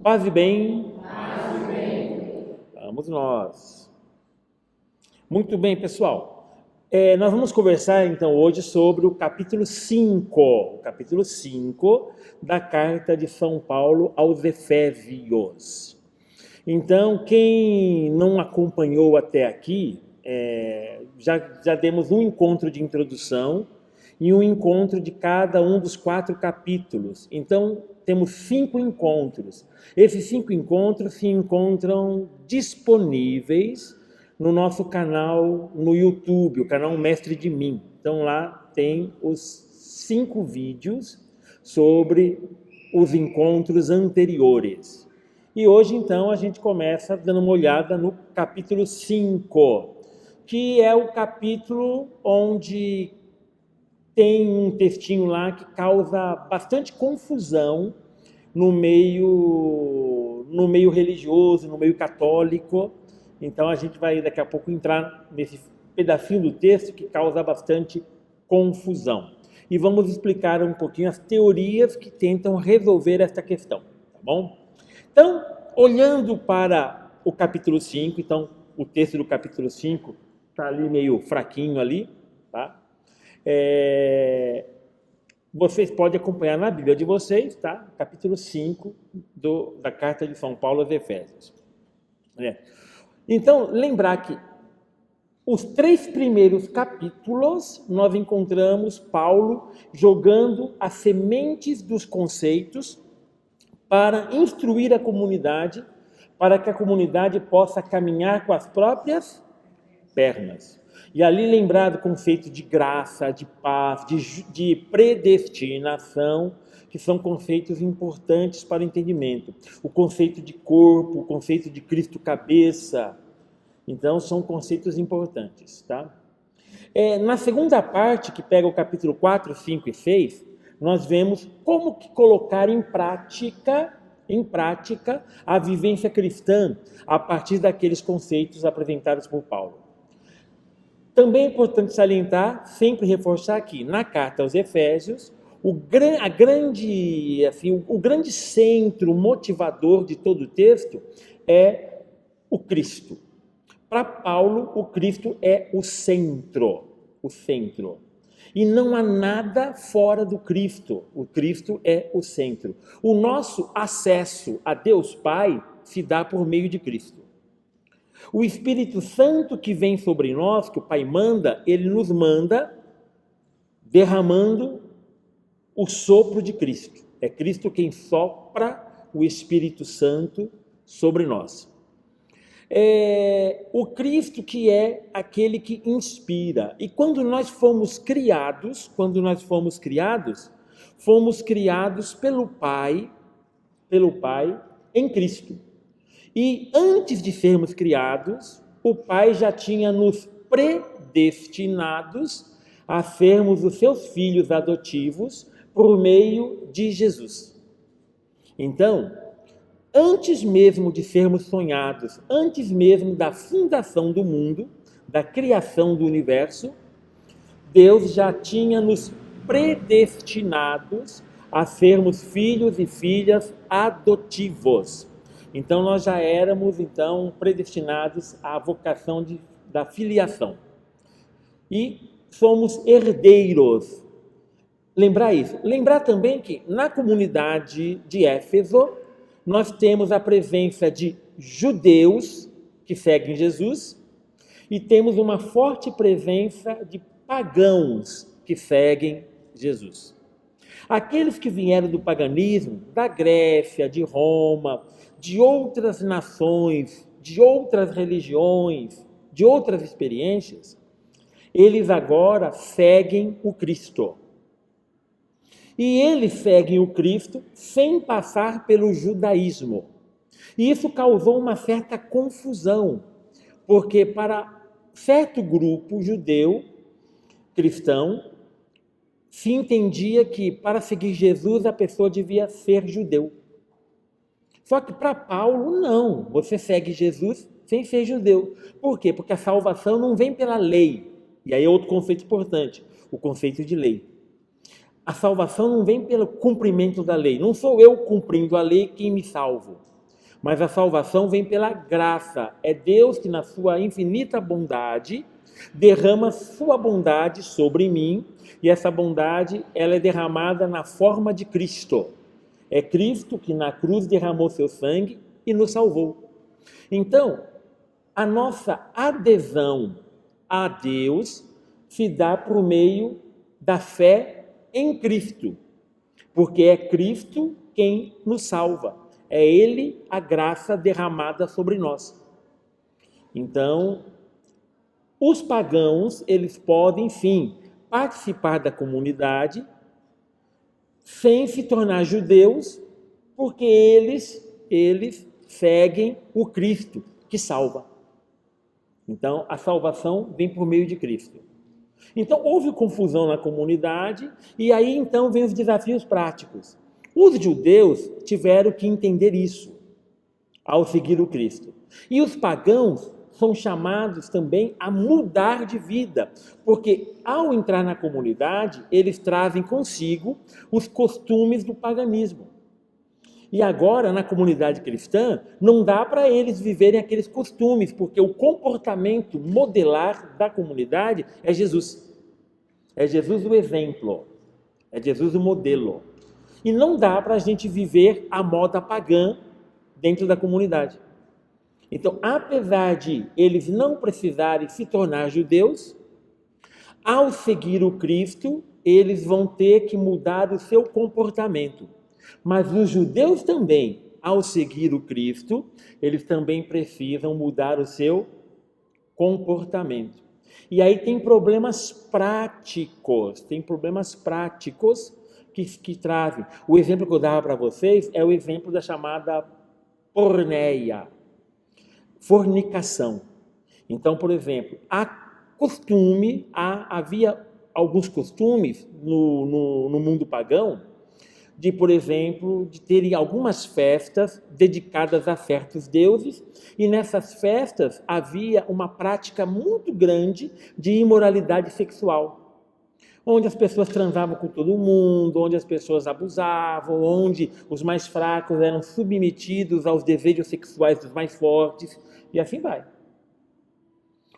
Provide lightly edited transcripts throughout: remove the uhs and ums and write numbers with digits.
Paz e bem. Paz e bem. Vamos nós. Muito bem, pessoal. Nós vamos conversar então hoje sobre o capítulo 5, da carta de São Paulo aos Efésios. Então, quem não acompanhou até aqui, já demos um encontro de introdução e um encontro de cada um dos 4 capítulos. Então, temos 5 encontros. Esses 5 encontros se encontram disponíveis no nosso canal no YouTube, o canal Mestre de Mim. Então, lá tem os 5 vídeos sobre os encontros anteriores. E hoje, então, a gente começa dando uma olhada no capítulo 5, que é o capítulo onde tem um textinho lá que causa bastante confusão no meio religioso, no meio católico. Então a gente vai daqui a pouco entrar nesse pedacinho do texto que causa bastante confusão. E vamos explicar um pouquinho as teorias que tentam resolver esta questão, tá bom? Então, olhando para o capítulo 5, então o texto do capítulo 5 está ali meio fraquinho ali, tá? Vocês podem acompanhar na Bíblia de vocês, tá? Capítulo 5 da carta de São Paulo aos Efésios. Então, lembrar que os 3 primeiros capítulos nós encontramos Paulo jogando as sementes dos conceitos para instruir a comunidade, para que a comunidade possa caminhar com as próprias pernas. E ali lembrar do conceito de graça, de paz, de predestinação, que são conceitos importantes para o entendimento. O conceito de corpo, o conceito de Cristo cabeça. Então, são conceitos importantes, tá? Na segunda parte, que pega o capítulo 4, 5 e 6, nós vemos como que colocar em prática a vivência cristã a partir daqueles conceitos apresentados por Paulo. Também é importante salientar, sempre reforçar aqui, na carta aos Efésios, o grande centro motivador de todo o texto é o Cristo. Para Paulo, o Cristo é o centro. E não há nada fora do Cristo. O Cristo é o centro. O nosso acesso a Deus Pai se dá por meio de Cristo. O Espírito Santo que vem sobre nós, que o Pai manda, ele nos manda derramando o sopro de Cristo. É Cristo quem sopra o Espírito Santo sobre nós. O Cristo que é aquele que inspira. E quando nós fomos criados, fomos criados pelo Pai em Cristo. E antes de sermos criados, o Pai já tinha nos predestinados a sermos os seus filhos adotivos por meio de Jesus. Então, antes mesmo de sermos sonhados, antes mesmo da fundação do mundo, da criação do universo, Deus já tinha nos predestinados a sermos filhos e filhas adotivos. Então, nós já éramos, predestinados à vocação da filiação. E somos herdeiros. Lembrar isso. Lembrar também que na comunidade de Éfeso, nós temos a presença de judeus que seguem Jesus e temos uma forte presença de pagãos que seguem Jesus. Aqueles que vieram do paganismo, da Grécia, de Roma, de outras nações, de outras religiões, de outras experiências, eles agora seguem o Cristo. E eles seguem o Cristo sem passar pelo judaísmo. E isso causou uma certa confusão, porque para certo grupo judeu, cristão, se entendia que para seguir Jesus a pessoa devia ser judeu. Só que para Paulo, não. Você segue Jesus sem ser judeu. Por quê? Porque a salvação não vem pela lei. E aí é outro conceito importante, o conceito de lei. A salvação não vem pelo cumprimento da lei. Não sou eu cumprindo a lei quem me salvo. Mas a salvação vem pela graça. É Deus que, na sua infinita bondade, derrama sua bondade sobre mim, e essa bondade ela é derramada na forma de Cristo. É Cristo que na cruz derramou seu sangue e nos salvou. Então, a nossa adesão a Deus se dá por meio da fé em Cristo, porque é Cristo quem nos salva. É Ele a graça derramada sobre nós. Então, os pagãos, eles podem, sim, participar da comunidade sem se tornar judeus, porque eles seguem o Cristo que salva. Então, a salvação vem por meio de Cristo. Então, houve confusão na comunidade, e aí, então, vem os desafios práticos. Os judeus tiveram que entender isso ao seguir o Cristo. E os pagãos são chamados também a mudar de vida, porque ao entrar na comunidade, eles trazem consigo os costumes do paganismo. E agora, na comunidade cristã, não dá para eles viverem aqueles costumes, porque o comportamento modelar da comunidade é Jesus. É Jesus o exemplo, é Jesus o modelo. E não dá para a gente viver a moda pagã dentro da comunidade. Então, apesar de eles não precisarem se tornar judeus, ao seguir o Cristo, eles vão ter que mudar o seu comportamento. Mas os judeus também, ao seguir o Cristo, eles também precisam mudar o seu comportamento. E aí tem problemas práticos, que trazem. O exemplo que eu dava para vocês é o exemplo da chamada porneia, fornicação. Então, por exemplo, havia alguns costumes no mundo pagão de, por exemplo, de terem algumas festas dedicadas a certos deuses, e nessas festas havia uma prática muito grande de imoralidade sexual, onde as pessoas transavam com todo mundo, onde as pessoas abusavam, onde os mais fracos eram submetidos aos desejos sexuais dos mais fortes, e assim vai.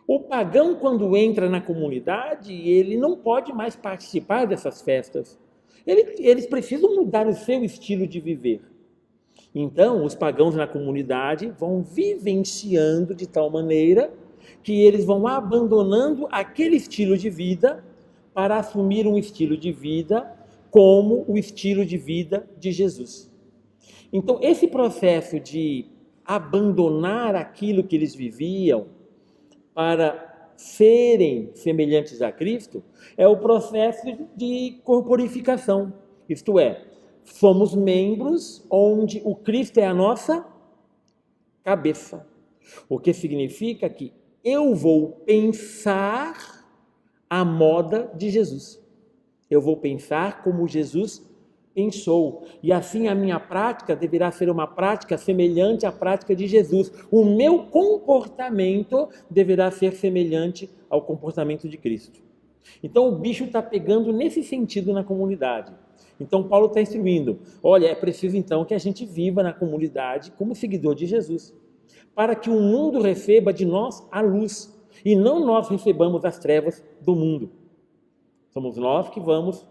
O pagão, quando entra na comunidade, ele não pode mais participar dessas festas. Eles precisam mudar o seu estilo de viver. Então, os pagãos na comunidade vão vivenciando de tal maneira que eles vão abandonando aquele estilo de vida para assumir um estilo de vida como o estilo de vida de Jesus. Então, esse processo de abandonar aquilo que eles viviam para serem semelhantes a Cristo é o processo de corporificação. Isto é, somos membros onde o Cristo é a nossa cabeça. O que significa que eu vou pensar a moda de Jesus. Eu vou pensar como Jesus pensou. E assim a minha prática deverá ser uma prática semelhante à prática de Jesus. O meu comportamento deverá ser semelhante ao comportamento de Cristo. Então o bicho está pegando nesse sentido na comunidade. Então Paulo está instruindo, olha, é preciso então que a gente viva na comunidade como seguidor de Jesus, para que o mundo receba de nós a luz, e não nós recebamos as trevas do mundo. Somos nós que vamos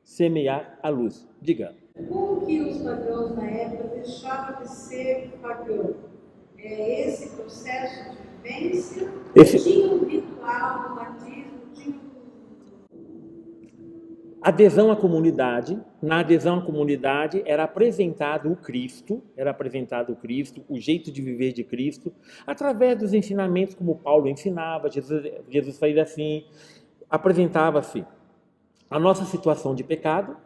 semear a luz. Diga. Como que os pagãos na época deixaram de ser pagão? É esse processo de vivência? Tinha um ritual do batismo? Adesão à comunidade. Na adesão à comunidade era apresentado o Cristo, o jeito de viver de Cristo, através dos ensinamentos como Paulo ensinava, Jesus fazia assim, apresentava-se a nossa situação de pecado,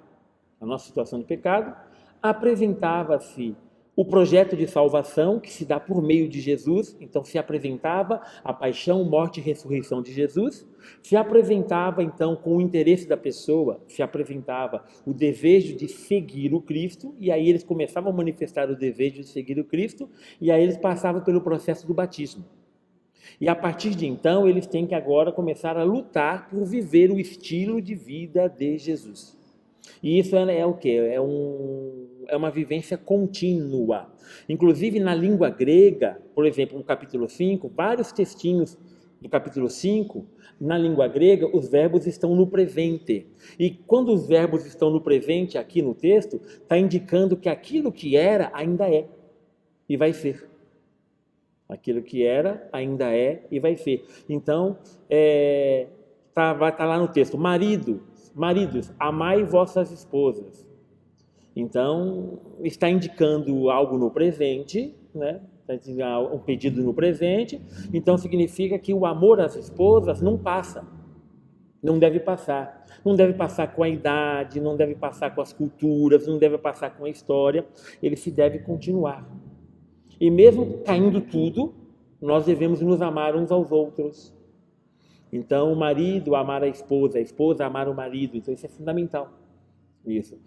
apresentava-se o projeto de salvação que se dá por meio de Jesus, então se apresentava a paixão, morte e ressurreição de Jesus, se apresentava então com o interesse da pessoa, se apresentava o desejo de seguir o Cristo, e aí eles começavam a manifestar o desejo de seguir o Cristo, e aí eles passavam pelo processo do batismo. E a partir de então, eles têm que agora começar a lutar por viver o estilo de vida de Jesus. E isso é o quê? É um é uma vivência contínua. Inclusive na língua grega, por exemplo, no capítulo 5, vários textinhos do capítulo 5, na língua grega, os verbos estão no presente. E quando os verbos estão no presente aqui no texto, está indicando que aquilo que era, ainda é e vai ser. Aquilo que era, ainda é e vai ser. Então, vai estar lá no texto, maridos, amai vossas esposas. Então, está indicando algo no presente, né? Um pedido no presente, então significa que o amor às esposas não passa, não deve passar com a idade, não deve passar com as culturas, não deve passar com a história, ele se deve continuar. E mesmo caindo tudo, nós devemos nos amar uns aos outros. Então, o marido amar a esposa amar o marido, então isso é fundamental. Isso.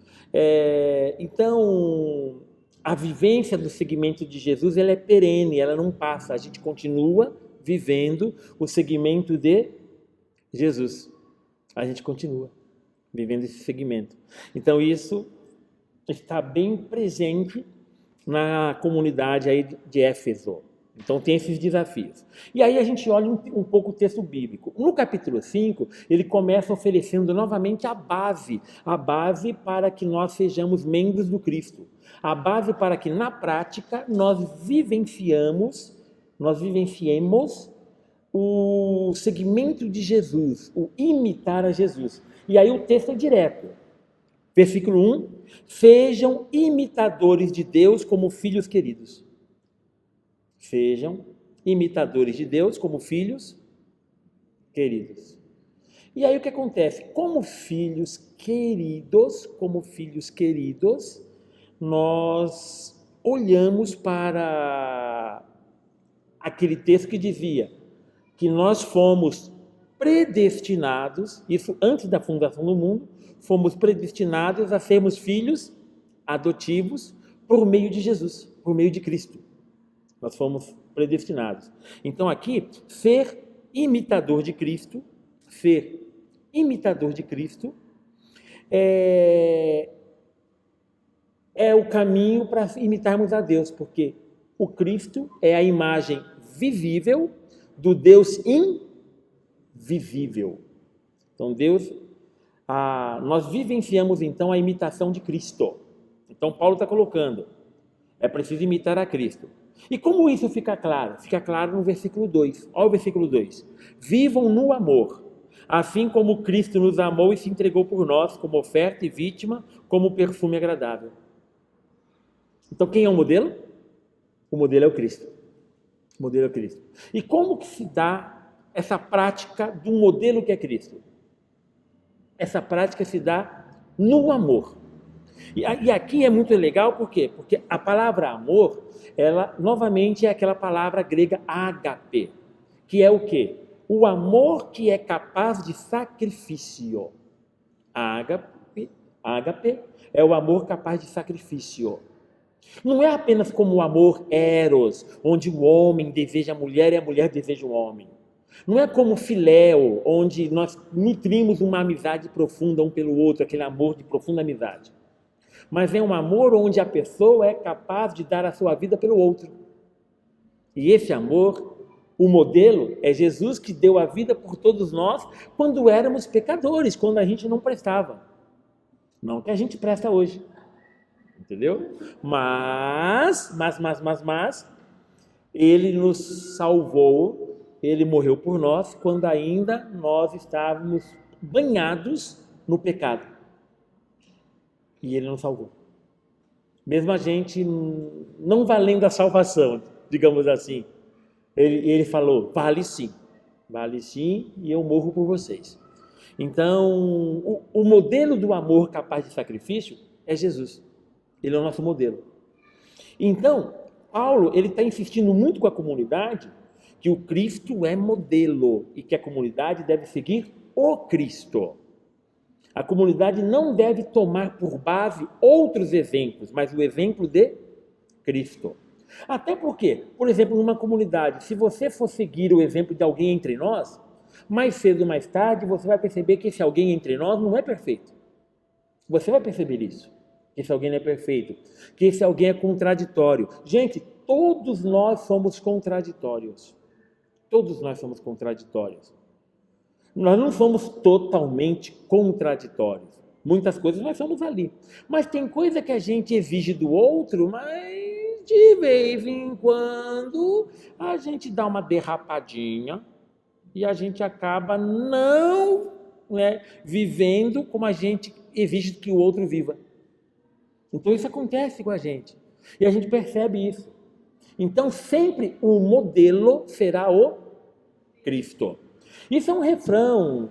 Então, a vivência do seguimento de Jesus, ela é perene, ela não passa. A gente continua vivendo o seguimento de Jesus. A gente continua vivendo esse segmento. Então, isso está bem presente na comunidade aí de Éfeso. Então, tem esses desafios. E aí a gente olha um pouco o texto bíblico. No capítulo 5, ele começa oferecendo novamente a base para que nós sejamos membros do Cristo. A base para que, na prática, nós vivenciemos o seguimento de Jesus, o imitar a Jesus. E aí o texto é direto. Versículo 1, sejam imitadores de Deus como filhos queridos. Sejam imitadores de Deus como filhos queridos. E aí o que acontece? Como filhos queridos, nós olhamos para aquele texto que dizia que nós fomos predestinados, isso antes da fundação do mundo, fomos predestinados a sermos filhos adotivos por meio de Jesus, por meio de Cristo. Nós fomos predestinados. Então aqui, ser imitador de Cristo é o caminho para imitarmos a Deus, porque o Cristo é a imagem visível do Deus invisível. Então nós vivenciamos então a imitação de Cristo. Então Paulo está colocando, é preciso imitar a Cristo. E como isso fica claro? Fica claro no versículo 2. Olha o versículo 2. Vivam no amor, assim como Cristo nos amou e se entregou por nós como oferta e vítima, como perfume agradável. Então quem é o modelo? O modelo é o Cristo. O modelo é o Cristo. E como que se dá essa prática do modelo que é Cristo? Essa prática se dá no amor. E aqui é muito legal, por quê? Porque a palavra amor, ela novamente é aquela palavra grega ágape, que é o quê? O amor que é capaz de sacrifício. Ágape é o amor capaz de sacrifício. Não é apenas como o amor eros, onde o homem deseja a mulher e a mulher deseja o homem. Não é como filéu, onde nós nutrimos uma amizade profunda um pelo outro, aquele amor de profunda amizade. Mas é um amor onde a pessoa é capaz de dar a sua vida pelo outro. E esse amor, o modelo, é Jesus que deu a vida por todos nós quando éramos pecadores, quando a gente não prestava. Não que a gente presta hoje. Entendeu? Mas, ele nos salvou, ele morreu por nós quando ainda nós estávamos banhados no pecado. E ele nos salvou. Mesmo a gente não valendo a salvação, digamos assim, ele falou, vale sim, e eu morro por vocês. Então, o modelo do amor capaz de sacrifício é Jesus. Ele é o nosso modelo. Então, Paulo, ele está insistindo muito com a comunidade que o Cristo é modelo e que a comunidade deve seguir o Cristo. A comunidade não deve tomar por base outros exemplos, mas o exemplo de Cristo. Até porque, por exemplo, numa comunidade, se você for seguir o exemplo de alguém entre nós, mais cedo ou mais tarde você vai perceber que esse alguém entre nós não é perfeito. Você vai perceber isso. que esse alguém não é perfeito, que esse alguém é contraditório. Gente, todos nós somos contraditórios. Todos nós somos contraditórios. Nós não somos totalmente contraditórios. Muitas coisas nós somos ali. Mas tem coisa que a gente exige do outro, mas de vez em quando a gente dá uma derrapadinha e a gente acaba não, vivendo como a gente exige que o outro viva. Então isso acontece com a gente. E a gente percebe isso. Então sempre o modelo será o Cristo. Isso é um refrão.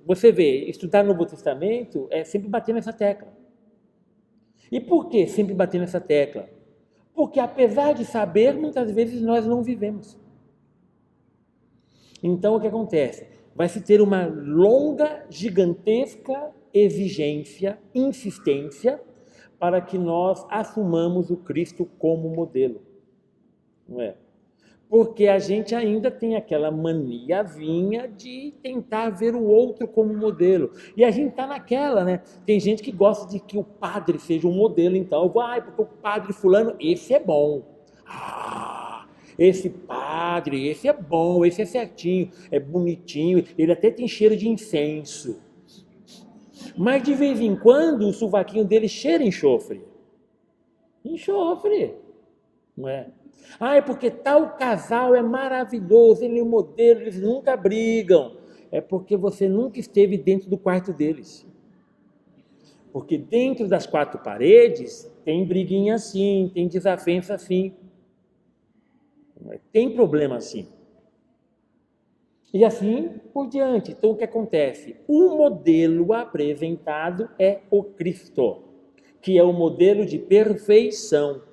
Você vê, estudar no Novo Testamento é sempre bater nessa tecla. E por que sempre bater nessa tecla? Porque apesar de saber, muitas vezes nós não vivemos. Então o que acontece? Vai se ter uma longa, gigantesca exigência, insistência, para que nós assumamos o Cristo como modelo. Não é? Porque a gente ainda tem aquela maniazinha de tentar ver o outro como modelo. E a gente está naquela, né? Tem gente que gosta de que o padre seja um modelo, então eu vou, porque o padre fulano, esse é bom. Esse padre, esse é bom, esse é certinho, é bonitinho, ele até tem cheiro de incenso. Mas de vez em quando o sovaquinho dele cheira enxofre. Enxofre, não é? É porque tal casal é maravilhoso, ele é um modelo, eles nunca brigam. É porque você nunca esteve dentro do quarto deles. Porque dentro das quatro paredes tem briguinha assim, tem desavença assim. Tem problema assim. E assim por diante. Então o que acontece? O modelo apresentado é o Cristo, que é o modelo de perfeição.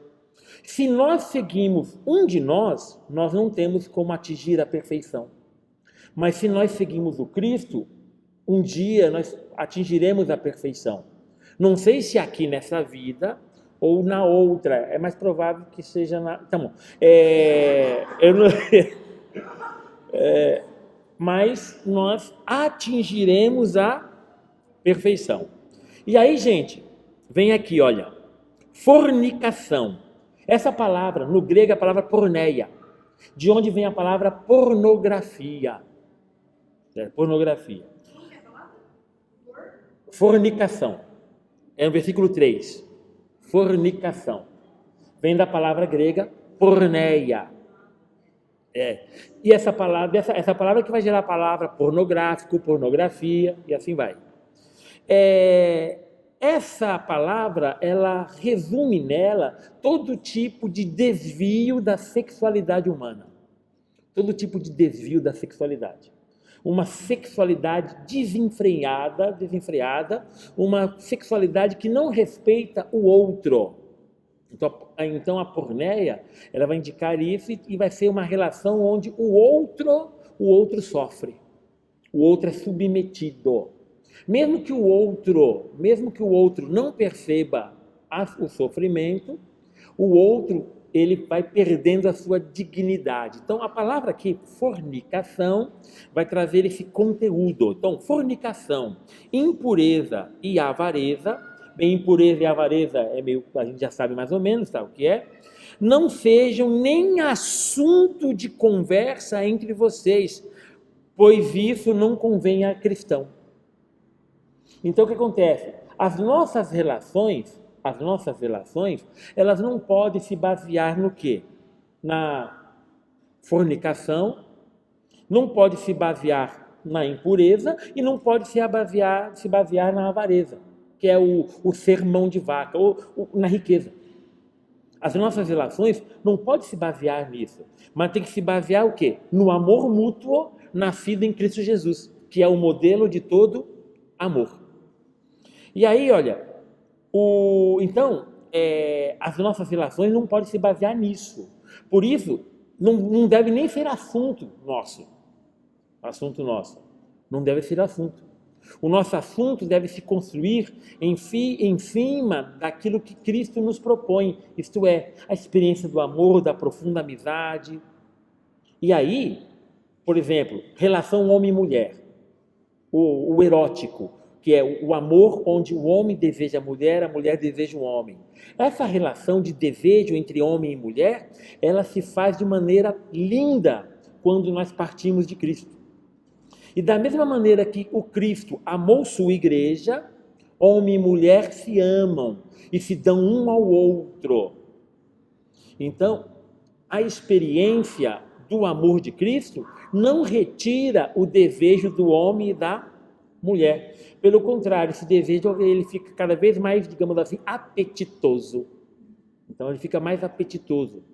Se nós seguimos um de nós não temos como atingir a perfeição. Mas se nós seguimos o Cristo, um dia nós atingiremos a perfeição. Não sei se aqui nessa vida ou na outra, é mais provável que seja na... Tá bom. Mas nós atingiremos a perfeição. E aí, gente, vem aqui, olha, fornicação. Essa palavra, no grego, é a palavra porneia, de onde vem a palavra pornografia. Pornografia. Fornicação. É no versículo 3. Fornicação. Vem da palavra grega porneia. E essa palavra que vai gerar a palavra pornográfico, pornografia, e assim vai. Essa palavra, ela resume nela todo tipo de desvio da sexualidade humana. Todo tipo de desvio da sexualidade. Uma sexualidade desenfreada, uma sexualidade que não respeita o outro. Então a porneia, ela vai indicar isso e vai ser uma relação onde o outro sofre, o outro é submetido. Mesmo que o outro não perceba o sofrimento, o outro ele vai perdendo a sua dignidade. Então a palavra aqui, fornicação, vai trazer esse conteúdo. Então fornicação, impureza e avareza. Bem, impureza e avareza a gente já sabe mais ou menos, tá, o que é. Não sejam nem assunto de conversa entre vocês, pois isso não convém a cristão. Então o que acontece? As nossas relações, elas não podem se basear no quê? Na fornicação, não pode se basear na impureza e não pode se basear na avareza, que é o ser mão de vaca, ou na riqueza. As nossas relações não podem se basear nisso, mas tem que se basear o quê? No amor mútuo nascido em Cristo Jesus, que é o modelo de todo amor. E aí, olha, as nossas relações não podem se basear nisso. Por isso, não deve nem ser assunto nosso. Não deve ser assunto. O nosso assunto deve se construir em cima daquilo que Cristo nos propõe, isto é, a experiência do amor, da profunda amizade. E aí, por exemplo, relação homem e mulher, o erótico. que é o amor onde o homem deseja a mulher deseja o homem. Essa relação de desejo entre homem e mulher, ela se faz de maneira linda quando nós partimos de Cristo. E da mesma maneira que o Cristo amou sua igreja, homem e mulher se amam e se dão um ao outro. Então, a experiência do amor de Cristo não retira o desejo do homem e da mulher. Pelo contrário, esse desejo ele fica cada vez mais, digamos assim, apetitoso. Então ele fica mais apetitoso.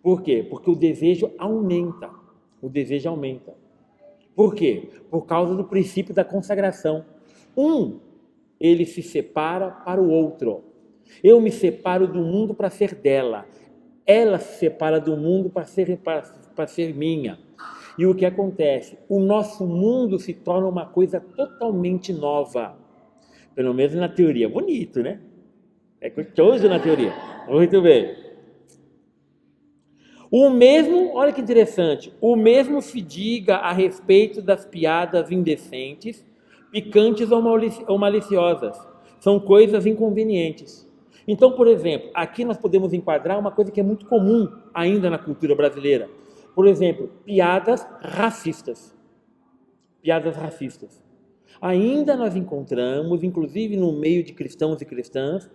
Por quê? Porque o desejo aumenta. O desejo aumenta. Por quê? Por causa do princípio da consagração. Ele se separa para o outro. Eu me separo do mundo para ser dela. Ela se separa do mundo para ser minha. E o que acontece? O nosso mundo se torna uma coisa totalmente nova. Pelo menos na teoria. Bonito, né? É gostoso na teoria. Muito bem. O mesmo, olha que interessante, o mesmo se diga a respeito das piadas indecentes, picantes ou maliciosas. São coisas inconvenientes. Então, por exemplo, aqui nós podemos enquadrar uma coisa que é muito comum ainda na cultura brasileira. Por exemplo, piadas racistas. Piadas racistas. Ainda nós encontramos, inclusive no meio de cristãos e cristãs,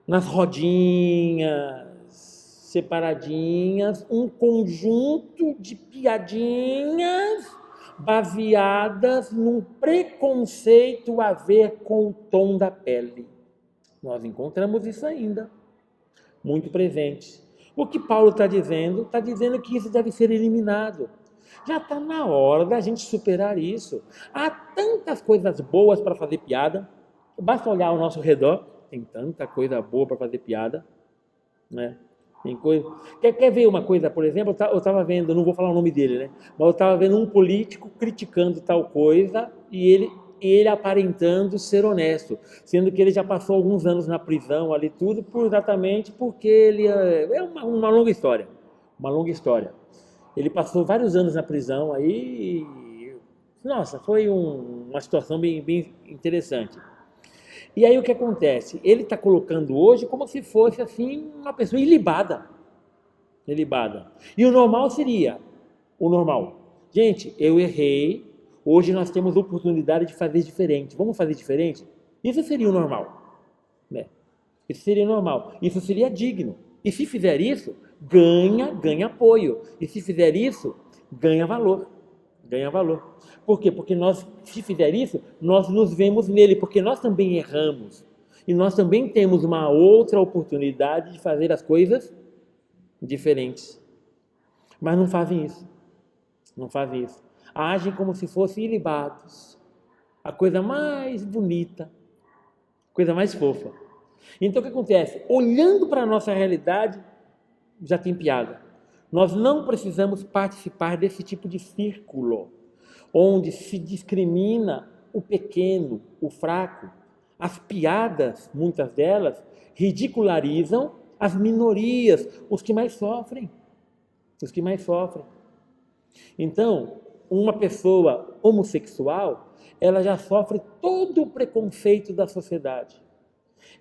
nas rodinhas, separadinhas, um conjunto de piadinhas baseadas num preconceito a ver com o tom da pele. Nós encontramos isso ainda, muito presente. O que Paulo está dizendo? Está dizendo que isso deve ser eliminado. Já está na hora da gente superar isso. Há tantas coisas boas para fazer piada. Basta olhar ao nosso redor. Tem tanta coisa boa para fazer piada. Né? Tem coisa... Quer ver uma coisa, por exemplo? Eu estava vendo, não vou falar o nome dele, né? Mas eu estava vendo um político criticando tal coisa e ele aparentando ser honesto, sendo que ele já passou alguns anos na prisão ali tudo, exatamente porque ele é uma longa história, Ele passou vários anos na prisão aí, nossa, foi uma situação bem interessante. E aí o que acontece? Ele está colocando hoje como se fosse assim uma pessoa ilibada. E o normal seria, gente, eu errei. Hoje nós temos a oportunidade de fazer diferente. Vamos fazer diferente? Isso seria o normal. Né? Isso seria normal. Isso seria digno. E se fizer isso, ganha apoio. E se fizer isso, ganha valor. Por quê? Porque se fizer isso, nós nos vemos nele. Porque nós também erramos. E nós também temos uma outra oportunidade de fazer as coisas diferentes. Mas não fazem isso. Agem como se fossem ilibados. A coisa mais bonita, coisa mais fofa. Então o que acontece? Olhando para a nossa realidade, já tem piada. Nós não precisamos participar desse tipo de círculo, onde se discrimina o pequeno, o fraco. As piadas, muitas delas, ridicularizam as minorias, os que mais sofrem. Então, uma pessoa homossexual, ela já sofre todo o preconceito da sociedade.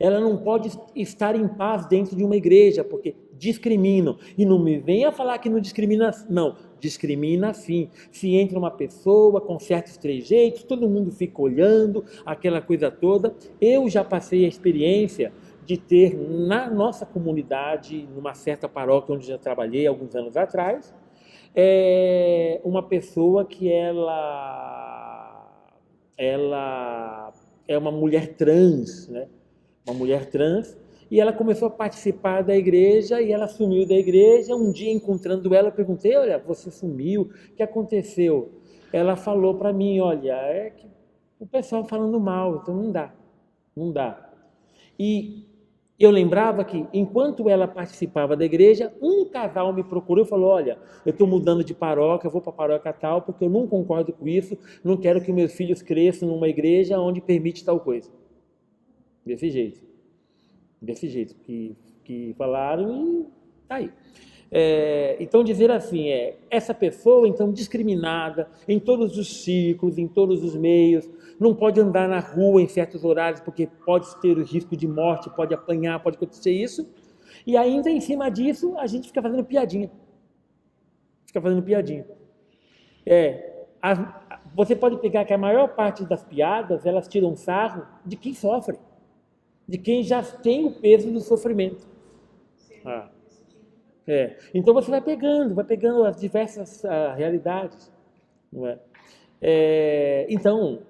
Ela não pode estar em paz dentro de uma igreja, porque discriminam. E não me venha falar que não discrimina, não. Discrimina sim. Se entra uma pessoa com certos trejeitos, todo mundo fica olhando, aquela coisa toda. Eu já passei a experiência de ter na nossa comunidade, numa certa paróquia onde já trabalhei alguns anos atrás, uma pessoa que ela é uma mulher trans, né? E ela começou a participar da igreja e ela sumiu da igreja. Um dia, encontrando ela, eu perguntei: olha, você sumiu, o que aconteceu? Ela falou para mim: olha, é que o pessoal falando mal, então não dá. E eu lembrava que, enquanto ela participava da igreja, um casal me procurou e falou: olha, eu estou mudando de paróquia, eu vou para a paróquia tal, porque eu não concordo com isso, não quero que meus filhos cresçam numa igreja onde permite tal coisa. Desse jeito que falaram e tá aí. Então dizer assim, essa pessoa então discriminada em todos os círculos, em todos os meios, não pode andar na rua em certos horários porque pode ter o risco de morte, pode apanhar, pode acontecer isso, e ainda em cima disso a gente fica fazendo piadinha. Você pode pegar que a maior parte das piadas, elas tiram sarro de quem sofre, de quem já tem o peso do sofrimento. Então você vai pegando as diversas realidades. Não é? Então,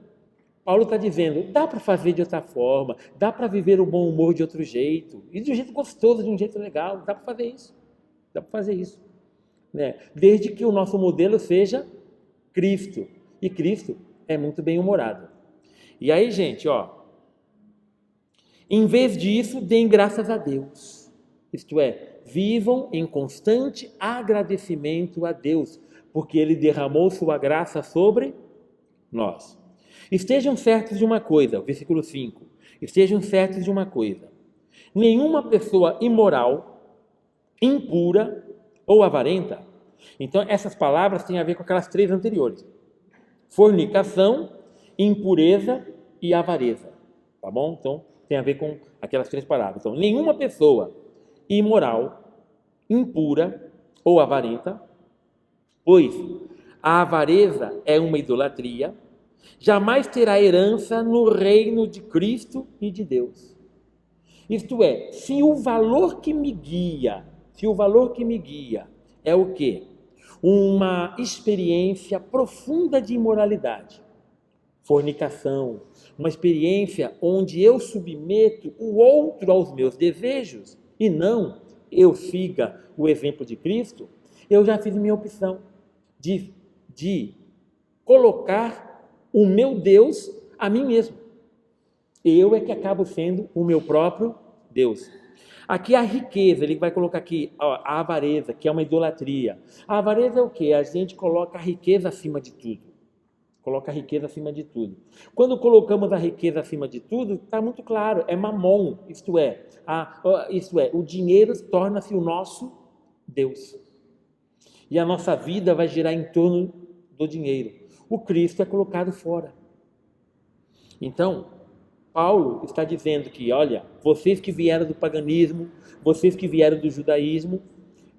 Paulo está dizendo, dá para fazer de outra forma, dá para viver o bom humor de outro jeito, e de um jeito gostoso, de um jeito legal, dá para fazer isso. Né? Desde que o nosso modelo seja Cristo, e Cristo é muito bem humorado. E aí, gente, em vez disso, deem graças a Deus, isto é, vivam em constante agradecimento a Deus, porque Ele derramou sua graça sobre nós. Estejam certos de uma coisa, versículo 5, estejam certos de uma coisa, nenhuma pessoa imoral, impura ou avarenta. Então essas palavras têm a ver com aquelas 3 anteriores, fornicação, impureza e avareza, tá bom? Então tem a ver com aquelas 3 palavras. Então nenhuma pessoa imoral, impura ou avarenta, pois a avareza é uma idolatria, jamais terá herança no reino de Cristo e de Deus. Isto é, se o valor que me guia é o quê? Uma experiência profunda de imoralidade, fornicação, uma experiência onde eu submeto o outro aos meus desejos e não eu siga o exemplo de Cristo, eu já fiz minha opção de colocar o meu Deus a mim mesmo. Eu é que acabo sendo o meu próprio Deus. Aqui a riqueza, ele vai colocar aqui a avareza, que é uma idolatria. A avareza é o quê? A gente coloca a riqueza acima de tudo. Quando colocamos a riqueza acima de tudo, está muito claro, é mamon, isto é, o dinheiro torna-se o nosso Deus. E a nossa vida vai girar em torno do dinheiro. O Cristo é colocado fora. Então, Paulo está dizendo que, olha, vocês que vieram do paganismo, vocês que vieram do judaísmo,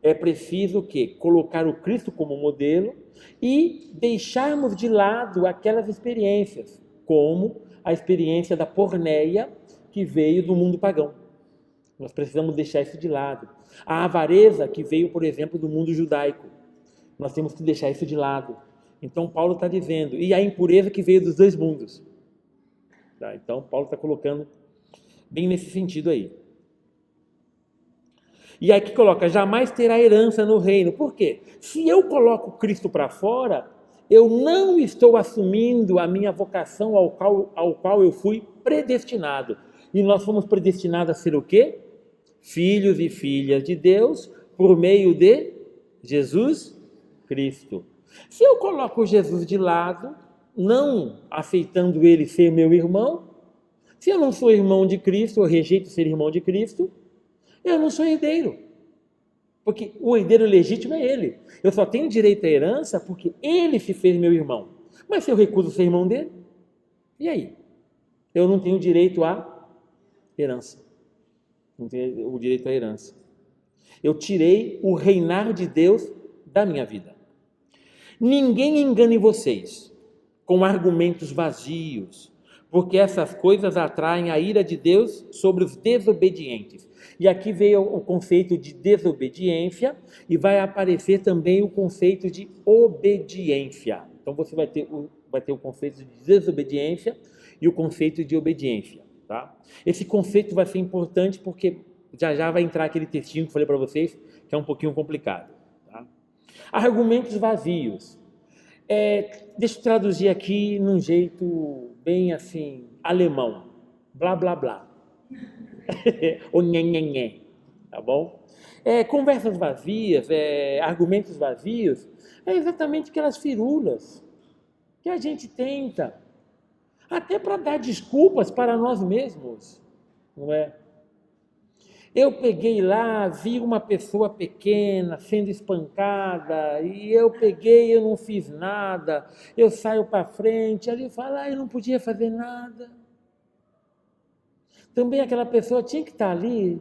é preciso o quê? Colocar o Cristo como modelo e deixarmos de lado aquelas experiências, como a experiência da porneia que veio do mundo pagão. Nós precisamos deixar isso de lado. A avareza que veio, por exemplo, do mundo judaico. Nós temos que deixar isso de lado. Então, Paulo está dizendo, e a impureza que veio dos 2 mundos. Tá? Então, Paulo está colocando bem nesse sentido aí. E aí que coloca, jamais terá herança no reino. Por quê? Se eu coloco Cristo para fora, eu não estou assumindo a minha vocação ao qual eu fui predestinado. E nós fomos predestinados a ser o quê? Filhos e filhas de Deus, por meio de Jesus Cristo. Se eu coloco Jesus de lado, não aceitando ele ser meu irmão, se eu não sou irmão de Cristo, eu rejeito ser irmão de Cristo, eu não sou herdeiro. Porque o herdeiro legítimo é ele. Eu só tenho direito à herança porque ele se fez meu irmão. Mas se eu recuso ser irmão dele, e aí? Eu não tenho direito à herança. Não tenho o direito à herança. Eu tirei o reinar de Deus da minha vida. Ninguém engane vocês com argumentos vazios, porque essas coisas atraem a ira de Deus sobre os desobedientes. E aqui veio o conceito de desobediência e vai aparecer também o conceito de obediência. Então você vai ter o conceito de desobediência e o conceito de obediência. Tá? Esse conceito vai ser importante porque já vai entrar aquele textinho que eu falei para vocês, que é um pouquinho complicado. Tá? Argumentos vazios. Deixa eu traduzir aqui num jeito bem assim, alemão. Blá, blá, blá. Ou nhenhenhé. Tá bom? Conversas vazias, argumentos vazios, é exatamente aquelas firulas que a gente tenta, até para dar desculpas para nós mesmos, não é? Eu peguei lá, vi uma pessoa pequena sendo espancada, e eu não fiz nada, eu saio para frente, ali fala, eu não podia fazer nada. Também aquela pessoa tinha que estar ali.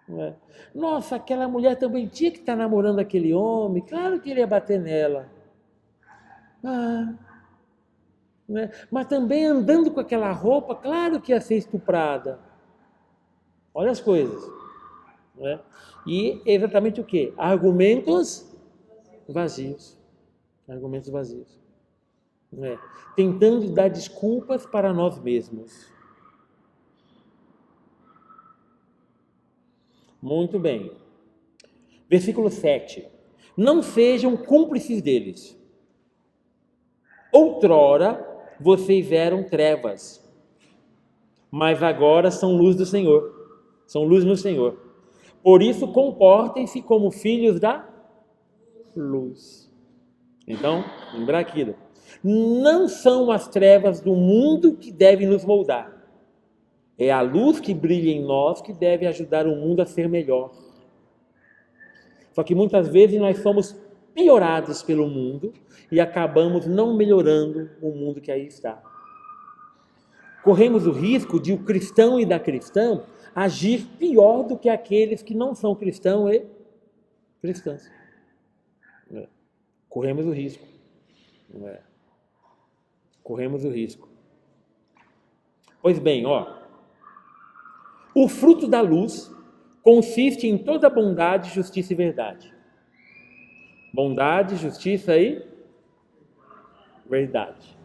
Não é? Nossa, aquela mulher também tinha que estar namorando aquele homem, claro que ele ia bater nela. Né? Mas também andando com aquela roupa, claro que ia ser estuprada. Olha as coisas. Né? E exatamente o quê? Argumentos vazios. Argumentos vazios. Né? Tentando dar desculpas para nós mesmos. Muito bem. Versículo 7. Não sejam cúmplices deles. Outrora vocês eram trevas, mas agora são luz do Senhor. São luz no Senhor. Por isso, comportem-se como filhos da luz. Então, lembrar aquilo. Não são as trevas do mundo que devem nos moldar. É a luz que brilha em nós que deve ajudar o mundo a ser melhor. Só que muitas vezes nós somos piorados pelo mundo e acabamos não melhorando o mundo que aí está. Corremos o risco de o cristão e da cristã agir pior do que aqueles que não são cristãos e cristãs. Corremos o risco. Corremos o risco. Pois bem, o fruto da luz consiste em toda bondade, justiça e verdade. Bondade, justiça e verdade.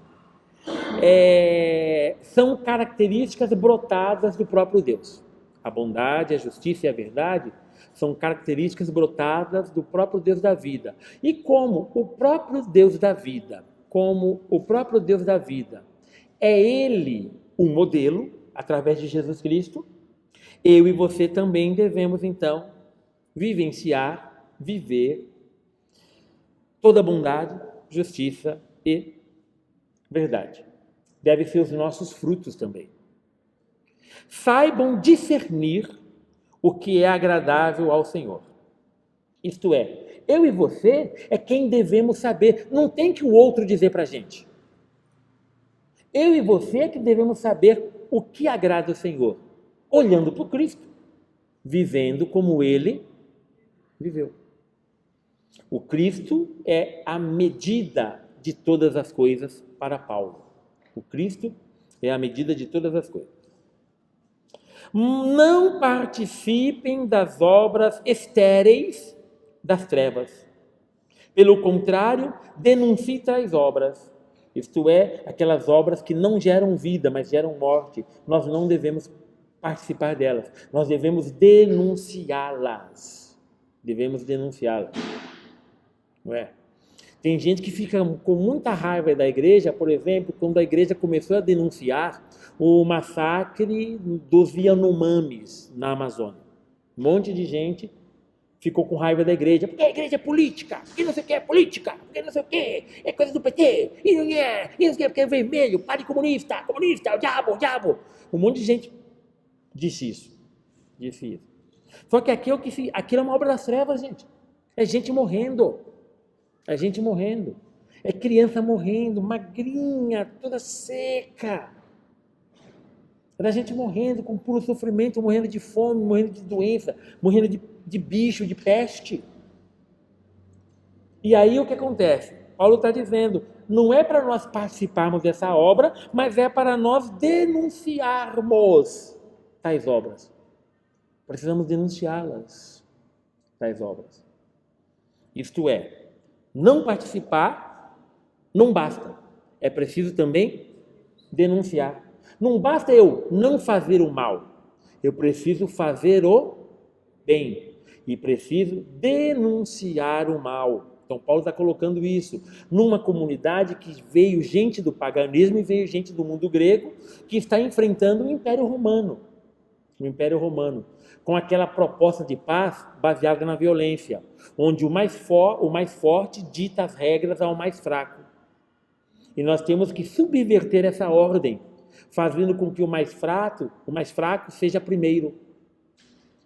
São características brotadas do próprio Deus. A bondade, a justiça e a verdade são características brotadas do próprio Deus da vida. E como o próprio Deus da vida, é Ele o modelo, através de Jesus Cristo, eu e você também devemos, então, viver toda bondade, justiça e verdade. Devem ser os nossos frutos também. Saibam discernir o que é agradável ao Senhor. Isto é, eu e você é quem devemos saber, não tem que o outro dizer para a gente. Eu e você é que devemos saber o que agrada ao Senhor, olhando para o Cristo, vivendo como Ele viveu. O Cristo é a medida de todas as coisas para Paulo. O Cristo é a medida de todas as coisas. Não participem das obras estéreis das trevas. Pelo contrário, denuncie tais obras. Isto é, aquelas obras que não geram vida, mas geram morte. Nós não devemos participar delas. Nós devemos denunciá-las. Não é? Tem gente que fica com muita raiva da igreja, por exemplo, quando a igreja começou a denunciar o massacre dos Yanomamis na Amazônia. Um monte de gente ficou com raiva da igreja, porque a igreja é política, porque não sei o que é política, porque não sei o que é coisa do PT, e não sei o que porque é vermelho, pare comunista, o diabo. Um monte de gente disse isso. Só que aquilo é uma obra das trevas, gente. É gente morrendo. É criança morrendo, magrinha, toda seca. Era gente morrendo com puro sofrimento, morrendo de fome, morrendo de doença, morrendo de bicho, de peste. E aí o que acontece? Paulo está dizendo, não é para nós participarmos dessa obra, mas é para nós denunciarmos tais obras. Precisamos denunciá-las, tais obras. Isto é, não participar não basta. É preciso também denunciar. Não basta eu não fazer o mal. Eu preciso fazer o bem. E preciso denunciar o mal. Então Paulo está colocando isso numa comunidade que veio gente do paganismo e veio gente do mundo grego que está enfrentando o Império Romano. Com aquela proposta de paz baseada na violência, onde o mais forte dita as regras ao mais fraco. E nós temos que subverter essa ordem, fazendo com que o mais fraco seja primeiro,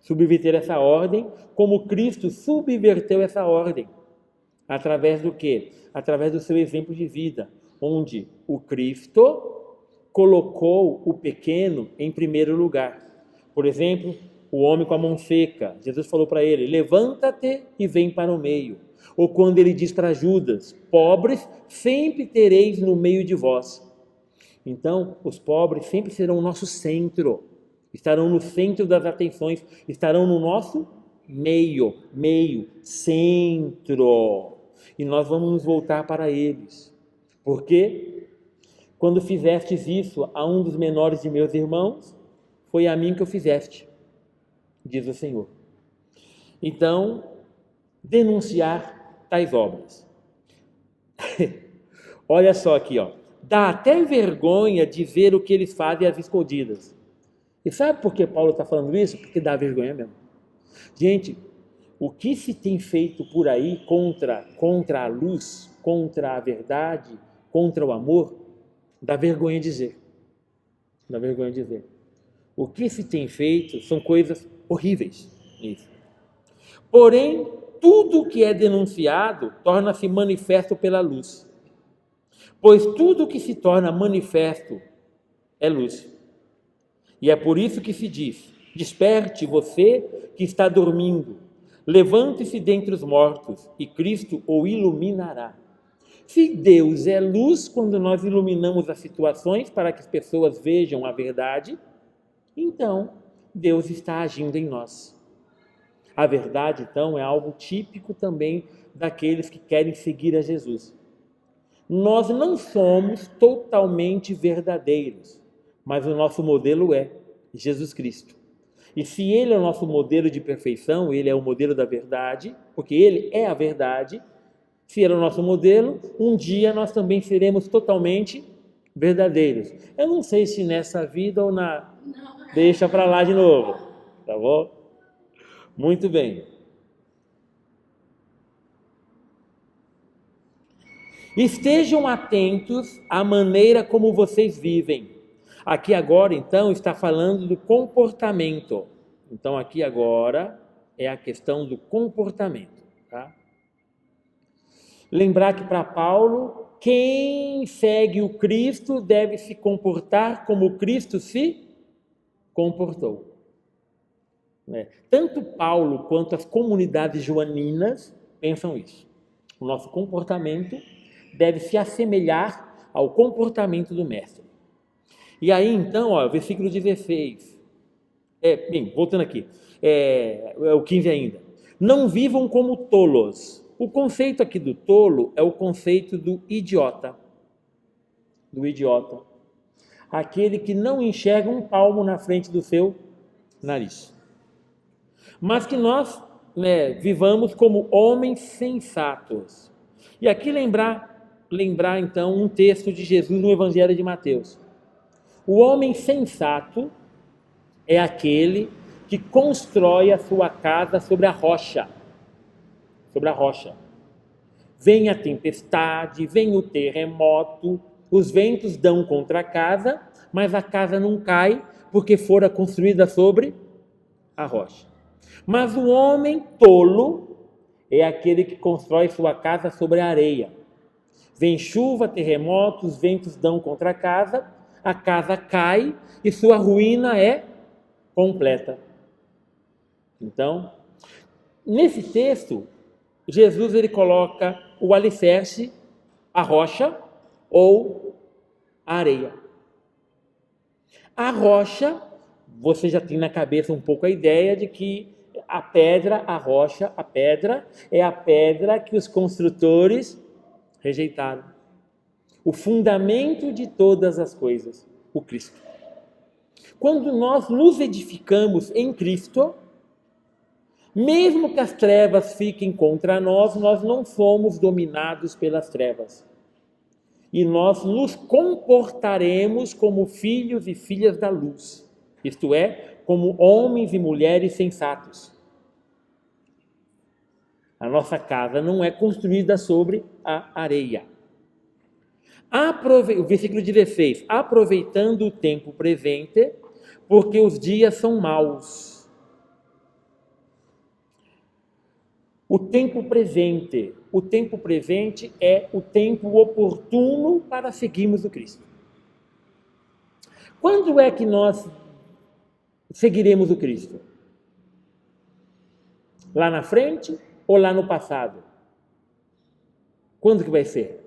subverter essa ordem, como Cristo subverteu essa ordem. Através do quê? Através do seu exemplo de vida, onde o Cristo colocou o pequeno em primeiro lugar. Por exemplo, o homem com a mão seca, Jesus falou para ele: levanta-te e vem para o meio. Ou quando ele diz para Judas: pobres sempre tereis no meio de vós. Então, os pobres sempre serão o nosso centro, estarão no centro das atenções, estarão no nosso meio, centro. E nós vamos nos voltar para eles. Porque quando fizestes isso a um dos menores de meus irmãos, foi a mim que o fizeste, diz o Senhor. Então, denunciar tais obras. Olha só aqui, ó. Dá até vergonha de ver o que eles fazem às escondidas. E sabe por que Paulo está falando isso? Porque dá vergonha mesmo. Gente, o que se tem feito por aí contra a luz, contra a verdade, contra o amor, dá vergonha dizer. Dá vergonha dizer. O que se tem feito são coisas horríveis. Isso. Porém, tudo que é denunciado torna-se manifesto pela luz. Pois tudo que se torna manifesto é luz. E é por isso que se diz: desperte você que está dormindo, levante-se dentre os mortos e Cristo o iluminará. Se Deus é luz, quando nós iluminamos as situações para que as pessoas vejam a verdade, então Deus está agindo em nós. A verdade, então, é algo típico também daqueles que querem seguir a Jesus. Nós não somos totalmente verdadeiros, mas o nosso modelo é Jesus Cristo. E se Ele é o nosso modelo de perfeição, Ele é o modelo da verdade, porque Ele é a verdade. Se Ele é o nosso modelo, um dia nós também seremos totalmente verdadeiros. Eu não sei se nessa vida ou na... Deixa para lá de novo, tá bom? Muito bem. Estejam atentos à maneira como vocês vivem. Aqui agora, então, está falando do comportamento. Então, aqui agora é a questão do comportamento. Tá? Lembrar que para Paulo, quem segue o Cristo deve se comportar como Cristo se comportou. Tanto Paulo quanto as comunidades joaninas pensam isso. O nosso comportamento deve se assemelhar ao comportamento do mestre. E aí então, ó, versículo 16, voltando aqui, o 15 ainda. Não vivam como tolos. O conceito aqui do tolo é o conceito do idiota. Do idiota. Aquele que não enxerga um palmo na frente do seu nariz. Mas que nós vivamos como homens sensatos. E aqui lembrar então um texto de Jesus no Evangelho de Mateus. O homem sensato é aquele que constrói a sua casa sobre a rocha. Sobre a rocha. Vem a tempestade, vem o terremoto, os ventos dão contra a casa, mas a casa não cai porque fora construída sobre a rocha. Mas o homem tolo é aquele que constrói sua casa sobre a areia. Vem chuva, terremotos, ventos dão contra a casa cai e sua ruína é completa. Então, nesse texto, Jesus ele coloca o alicerce, a rocha ou a areia. A rocha, você já tem na cabeça um pouco a ideia de que a pedra é a pedra que os construtores rejeitaram. O fundamento de todas as coisas, o Cristo. Quando nós nos edificamos em Cristo, mesmo que as trevas fiquem contra nós, nós não somos dominados pelas trevas. E nós nos comportaremos como filhos e filhas da luz, isto é, como homens e mulheres sensatos. A nossa casa não é construída sobre a areia. O versículo 16, aproveitando o tempo presente, porque os dias são maus. O tempo presente. O tempo presente é o tempo oportuno para seguirmos o Cristo. Quando é que nós seguiremos o Cristo? Lá na frente ou lá no passado? Quando que vai ser?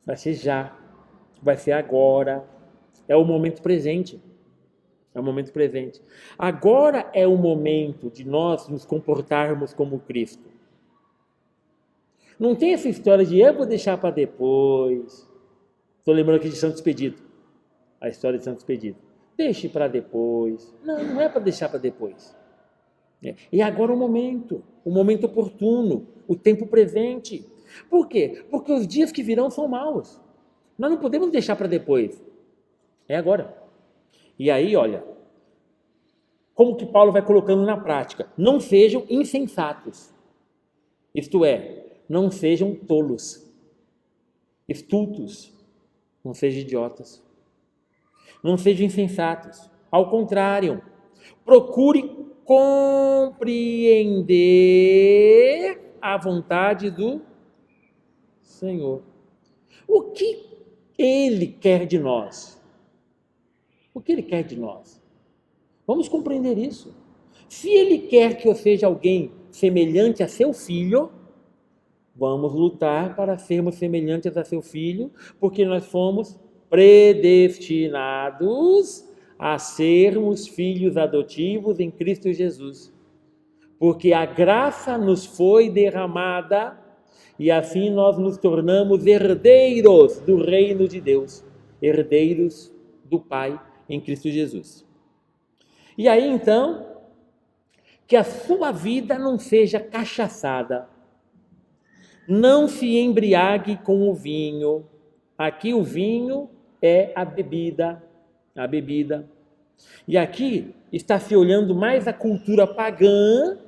Vai ser já. Vai ser agora. É o momento presente. É o momento presente. Agora é o momento de nós nos comportarmos como Cristo. Não tem essa história de eu vou deixar para depois. Estou lembrando aqui de Santo Expedito. A história de Santo Expedito. Deixe para depois. Não, não é para deixar para depois. E agora o momento oportuno, o tempo presente. Por quê? Porque os dias que virão são maus. Nós não podemos deixar para depois. É agora. E aí, olha, como que Paulo vai colocando na prática? Não sejam insensatos. Isto é, não sejam tolos, estultos, não sejam idiotas. Não sejam insensatos. Ao contrário, procure compreender a vontade do Senhor. O que Ele quer de nós? O que Ele quer de nós? Vamos compreender isso. Se Ele quer que eu seja alguém semelhante a seu filho, vamos lutar para sermos semelhantes a seu filho, porque nós fomos predestinados a sermos filhos adotivos em Cristo Jesus. Porque a graça nos foi derramada e assim nós nos tornamos herdeiros do reino de Deus, herdeiros do Pai em Cristo Jesus. E aí então, que a sua vida não seja cachaçada, não se embriague com o vinho. Aqui o vinho é a bebida. E aqui está se olhando mais a cultura pagã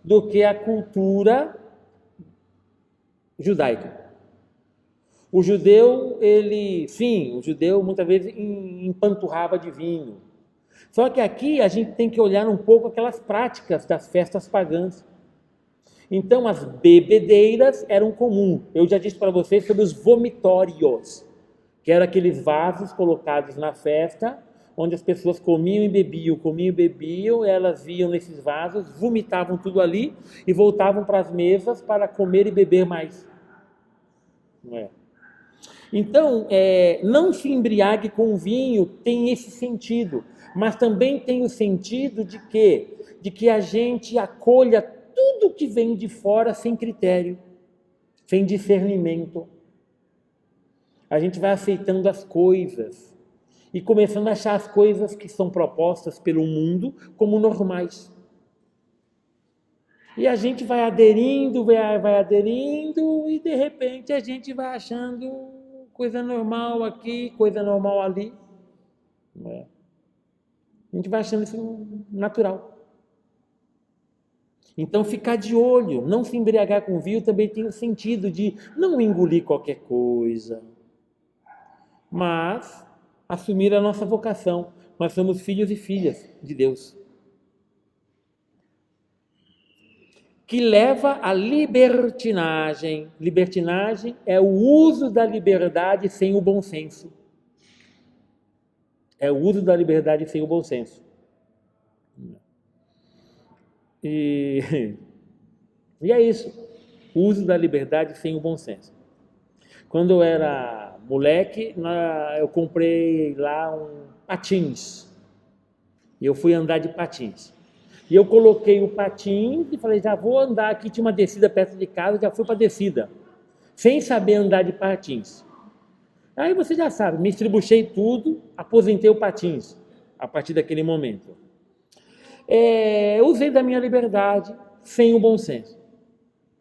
do que a cultura judaica. O judeu, o judeu muitas vezes empanturrava de vinho. Só que aqui a gente tem que olhar um pouco aquelas práticas das festas pagãs. Então as bebedeiras eram comuns. Eu já disse para vocês sobre os vomitórios, que eram aqueles vasos colocados na festa, onde as pessoas comiam e bebiam, elas iam nesses vasos, vomitavam tudo ali e voltavam para as mesas para comer e beber mais. Não é? Então, não se embriague com vinho tem esse sentido, mas também tem o sentido de que a gente acolha tudo que vem de fora sem critério, sem discernimento. A gente vai aceitando as coisas e começando a achar as coisas que são propostas pelo mundo como normais. E a gente vai aderindo e de repente a gente vai achando coisa normal aqui, coisa normal ali. A gente vai achando isso natural. Então ficar de olho, não se embriagar com vinho também tem o sentido de não engolir qualquer coisa, mas assumir a nossa vocação. Nós somos filhos e filhas de Deus. Que leva à libertinagem. Libertinagem é o uso da liberdade sem o bom senso. É o uso da liberdade sem o bom senso. E é isso. O uso da liberdade sem o bom senso. Quando eu era moleque, eu comprei lá patins. E eu fui andar de patins. E eu coloquei o patins e falei, já vou andar aqui, tinha uma descida perto de casa, já fui para a descida, sem saber andar de patins. Aí você já sabe, me estribuchei tudo, aposentei o patins, a partir daquele momento. Usei da minha liberdade, sem o bom senso.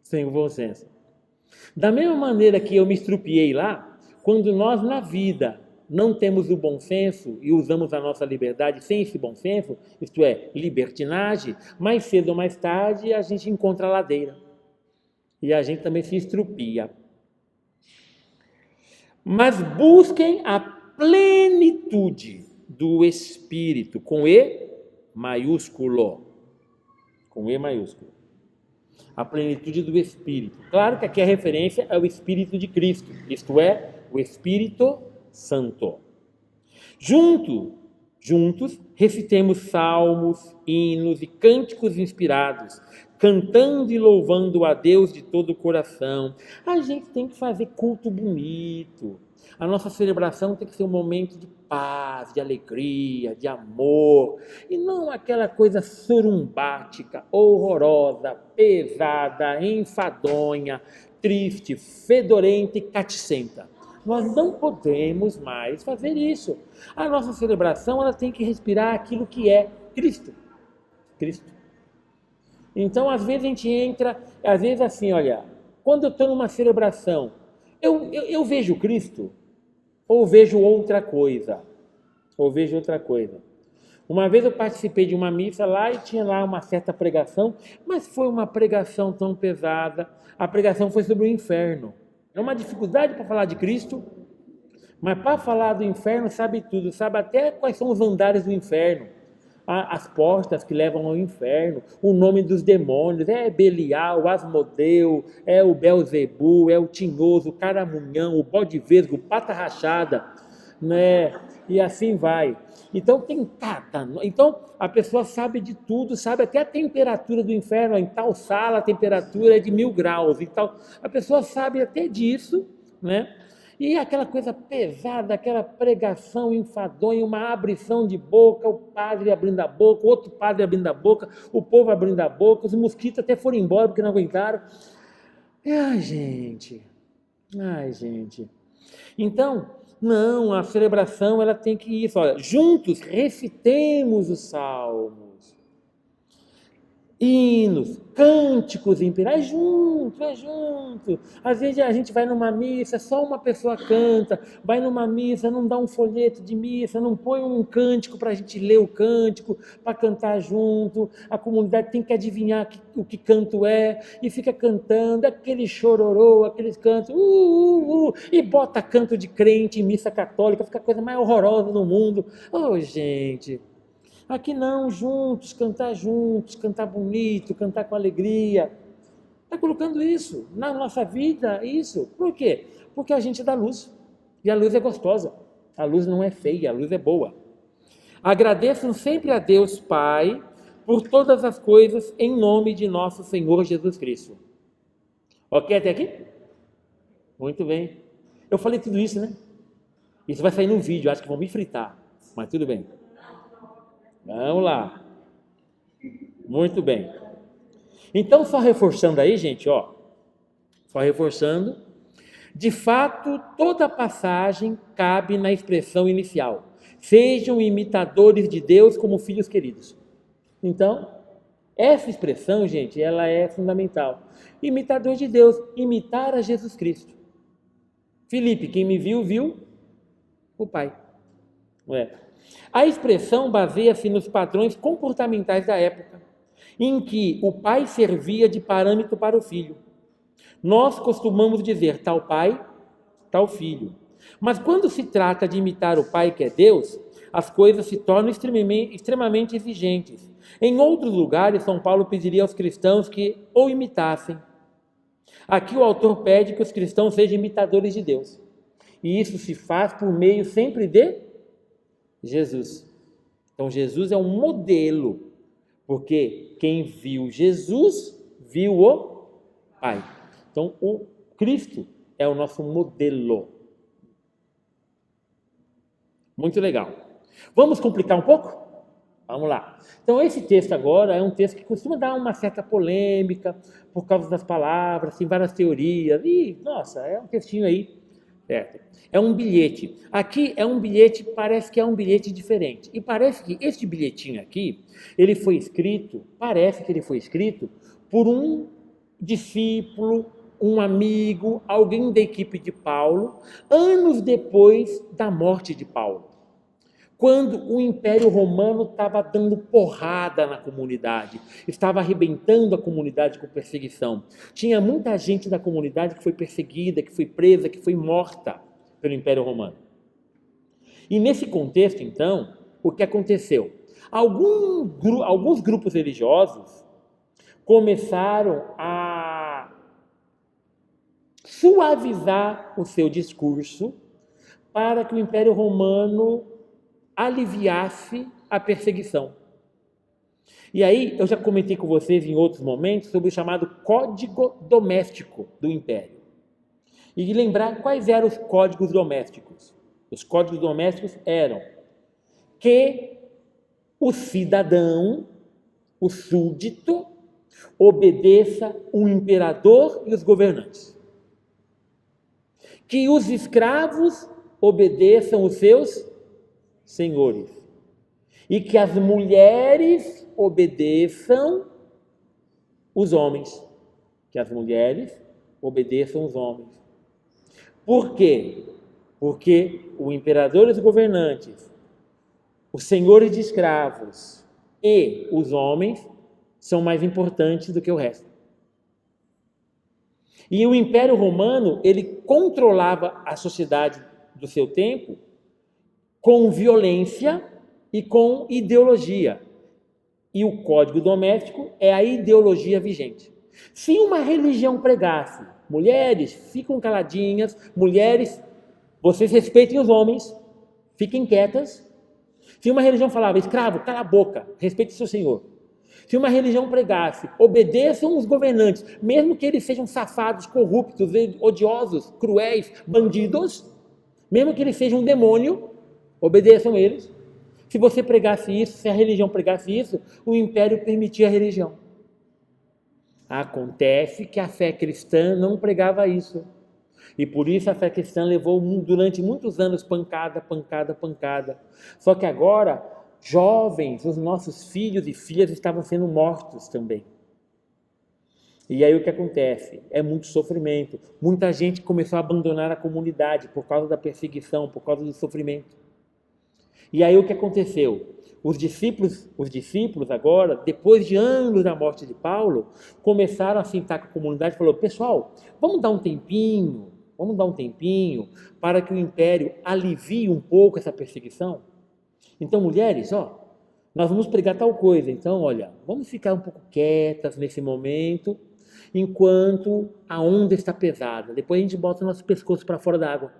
Sem o bom senso. Da mesma maneira que eu me estrupiei lá, quando nós na vida não temos o bom senso e usamos a nossa liberdade sem esse bom senso, isto é, libertinagem, mais cedo ou mais tarde a gente encontra a ladeira. E a gente também se estrupia. Mas busquem a plenitude do Espírito, com E maiúsculo. Com E maiúsculo. A plenitude do Espírito. Claro que aqui a referência é o Espírito de Cristo, isto é, o Espírito Santo. Juntos, recitemos salmos, hinos e cânticos inspirados, cantando e louvando a Deus de todo o coração. A gente tem que fazer culto bonito. A nossa celebração tem que ser um momento de paz, de alegria, de amor, e não aquela coisa surumbática, horrorosa, pesada, enfadonha, triste, fedorenta e caticenta. Nós não podemos mais fazer isso. A nossa celebração ela tem que respirar aquilo que é Cristo. Cristo. Então, às vezes a gente entra, às vezes assim, olha, quando eu estou numa celebração, eu vejo Cristo ou vejo outra coisa? Uma vez eu participei de uma missa lá e tinha lá uma certa pregação, mas foi uma pregação tão pesada. A pregação foi sobre o inferno. É uma dificuldade para falar de Cristo, mas para falar do inferno sabe tudo, sabe até quais são os andares do inferno, as portas que levam ao inferno, o nome dos demônios, é Belial, Asmodeu, é o Belzebu, é o Tinhoso, o Caramunhão, o Bode Vesgo, o Pata Rachada, né? E assim vai. Então então a pessoa sabe de tudo, sabe até a temperatura do inferno. Em tal sala a temperatura é de 1000 graus e tal. A pessoa sabe até disso, né? E aquela coisa pesada, aquela pregação enfadonha, uma abrição de boca, o padre abrindo a boca, outro padre abrindo a boca, o povo abrindo a boca, os mosquitos até foram embora porque não aguentaram. Ai, gente. Então, não, a celebração ela tem que ir isso. Olha, juntos recitemos os salmos, hinos, cânticos imperiais, junto. Às vezes a gente vai numa missa, só uma pessoa canta, vai numa missa, não dá um folheto de missa, não põe um cântico para a gente ler o cântico, para cantar junto, a comunidade tem que adivinhar o que canto é, e fica cantando, aquele chororô, aqueles cantos, e bota canto de crente em missa católica, fica a coisa mais horrorosa do mundo. Gente... Aqui não, juntos, cantar bonito, cantar com alegria. Está colocando isso na nossa vida, isso. Por quê? Porque a gente é da luz. E a luz é gostosa. A luz não é feia, a luz é boa. Agradeçam sempre a Deus Pai por todas as coisas em nome de nosso Senhor Jesus Cristo. Ok até aqui? Muito bem. Eu falei tudo isso, né? Isso vai sair no vídeo, acho que vão me fritar. Mas tudo bem. Vamos lá. Muito bem. Então, só reforçando aí, gente, de fato, toda passagem cabe na expressão inicial. Sejam imitadores de Deus como filhos queridos. Então, essa expressão, gente, ela é fundamental. Imitador de Deus, imitar a Jesus Cristo. Filipe, quem me viu, viu o Pai. Não é? A expressão baseia-se nos padrões comportamentais da época, em que o pai servia de parâmetro para o filho. Nós costumamos dizer tal pai, tal filho. Mas quando se trata de imitar o pai que é Deus, as coisas se tornam extremamente exigentes. Em outros lugares, São Paulo pediria aos cristãos que o imitassem. Aqui o autor pede que os cristãos sejam imitadores de Deus. E isso se faz por meio sempre de Jesus. Então Jesus é um modelo, porque quem viu Jesus, viu o Pai. Então o Cristo é o nosso modelo. Muito legal. Vamos complicar um pouco? Vamos lá. Então esse texto agora é um texto que costuma dar uma certa polêmica, por causa das palavras, tem várias teorias, nossa, é um textinho aí, certo? É um bilhete. Aqui é um bilhete, parece que é um bilhete diferente. E parece que este bilhetinho aqui, parece que ele foi escrito por um discípulo, um amigo, alguém da equipe de Paulo, anos depois da morte de Paulo. Quando o Império Romano estava dando porrada na comunidade, estava arrebentando a comunidade com perseguição. Tinha muita gente da comunidade que foi perseguida, que foi presa, que foi morta pelo Império Romano. E nesse contexto, então, o que aconteceu? Alguns grupos religiosos começaram a suavizar o seu discurso para que o Império Romano aliviasse a perseguição. E aí, eu já comentei com vocês em outros momentos sobre o chamado Código Doméstico do Império. E lembrar quais eram os códigos domésticos. Os códigos domésticos eram que o cidadão, o súdito, obedeça o imperador e os governantes. Que os escravos obedeçam os seus senhores. E que as mulheres obedeçam os homens. Que as mulheres obedeçam os homens. Por quê? Porque o imperador e os governantes, os senhores de escravos e os homens são mais importantes do que o resto. E o Império Romano, ele controlava a sociedade do seu tempo com violência e com ideologia. E o Código Doméstico é a ideologia vigente. Se uma religião pregasse, mulheres, ficam caladinhas, mulheres, vocês respeitem os homens, fiquem quietas. Se uma religião falava, escravo, cala a boca, respeite seu senhor. Se uma religião pregasse, obedeçam os governantes, mesmo que eles sejam safados, corruptos, odiosos, cruéis, bandidos, mesmo que eles sejam um demônio, obedeçam eles. Se você pregasse isso, se a religião pregasse isso, o império permitia a religião. Acontece que a fé cristã não pregava isso. E por isso a fé cristã levou durante muitos anos pancada. Só que agora, jovens, os nossos filhos e filhas estavam sendo mortos também. E aí o que acontece? É muito sofrimento. Muita gente começou a abandonar a comunidade por causa da perseguição, por causa do sofrimento. E aí o que aconteceu? Os discípulos agora, depois de anos da morte de Paulo, começaram a sentar com a comunidade e falaram, pessoal, vamos dar um tempinho para que o império alivie um pouco essa perseguição. Então, mulheres, nós vamos pregar tal coisa. Então, olha, vamos ficar um pouco quietas nesse momento, enquanto a onda está pesada. Depois a gente bota o nosso pescoço para fora da água.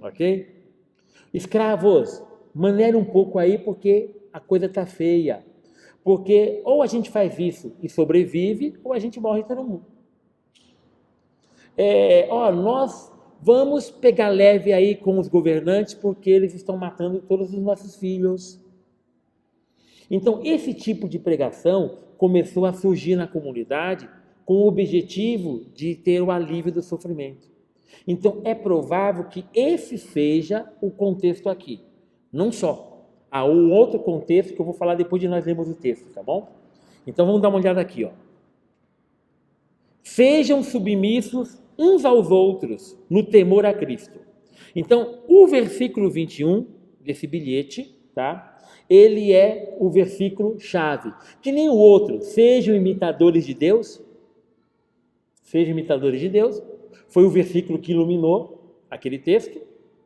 Ok? Escravos, maneira um pouco aí, porque a coisa está feia. Porque ou a gente faz isso e sobrevive, ou a gente morre todo mundo. Nós vamos pegar leve aí com os governantes, porque eles estão matando todos os nossos filhos. Então, esse tipo de pregação começou a surgir na comunidade com o objetivo de ter o alívio do sofrimento. Então, é provável que esse seja o contexto aqui. Não só. Há um outro contexto que eu vou falar depois de nós lermos o texto, tá bom? Então, vamos dar uma olhada aqui, Sejam submissos uns aos outros no temor a Cristo. Então, o versículo 21 desse bilhete, tá? Ele é o versículo chave. Que nem o outro, sejam imitadores de Deus. Sejam imitadores de Deus. Foi o versículo que iluminou aquele texto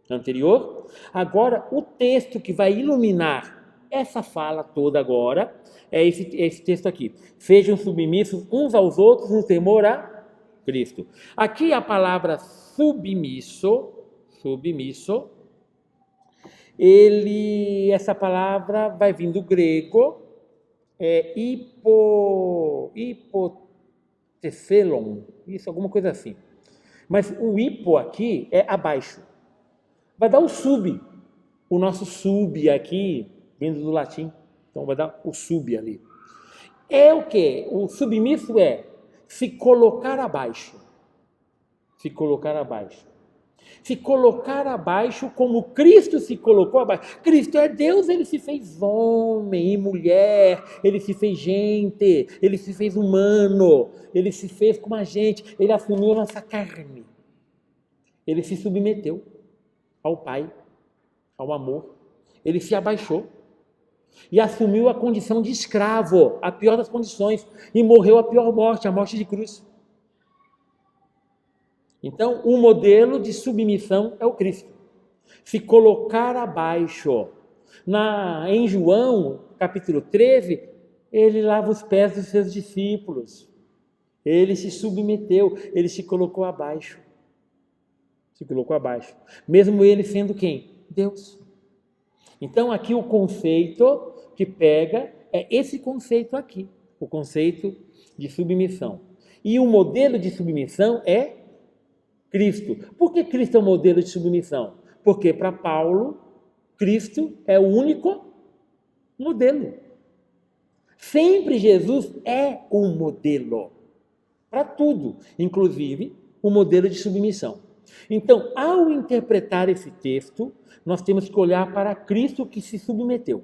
anterior. Agora, o texto que vai iluminar essa fala toda agora é esse texto aqui. Sejam submissos uns aos outros no temor a Cristo. Aqui a palavra submisso, essa palavra vai vir do grego, hipotephelon, isso, alguma coisa assim. Mas o hipo aqui é abaixo. Vai dar o nosso sub aqui, vindo do latim. Então vai dar o sub ali. É o quê? O submisso é se colocar abaixo. Se colocar abaixo. Se colocar abaixo como Cristo se colocou abaixo. Cristo é Deus, ele se fez homem e mulher, ele se fez gente, ele se fez humano, ele se fez como a gente, ele assumiu a nossa carne. Ele se submeteu ao Pai, ao amor. Ele se abaixou e assumiu a condição de escravo, a pior das condições, e morreu a pior morte, a morte de cruz. Então, o modelo de submissão é o Cristo. Se colocar abaixo. Em João, capítulo 13, Ele lava os pés dos seus discípulos. Ele se submeteu, ele se colocou abaixo. Se colocou abaixo. Mesmo ele sendo quem? Deus. Então aqui o conceito que pega é esse conceito aqui, o conceito de submissão. E o modelo de submissão é Cristo. Por que Cristo é o modelo de submissão? Porque para Paulo, Cristo é o único modelo. Sempre Jesus é um modelo para tudo, inclusive o modelo de submissão. Então, ao interpretar esse texto, nós temos que olhar para Cristo que se submeteu.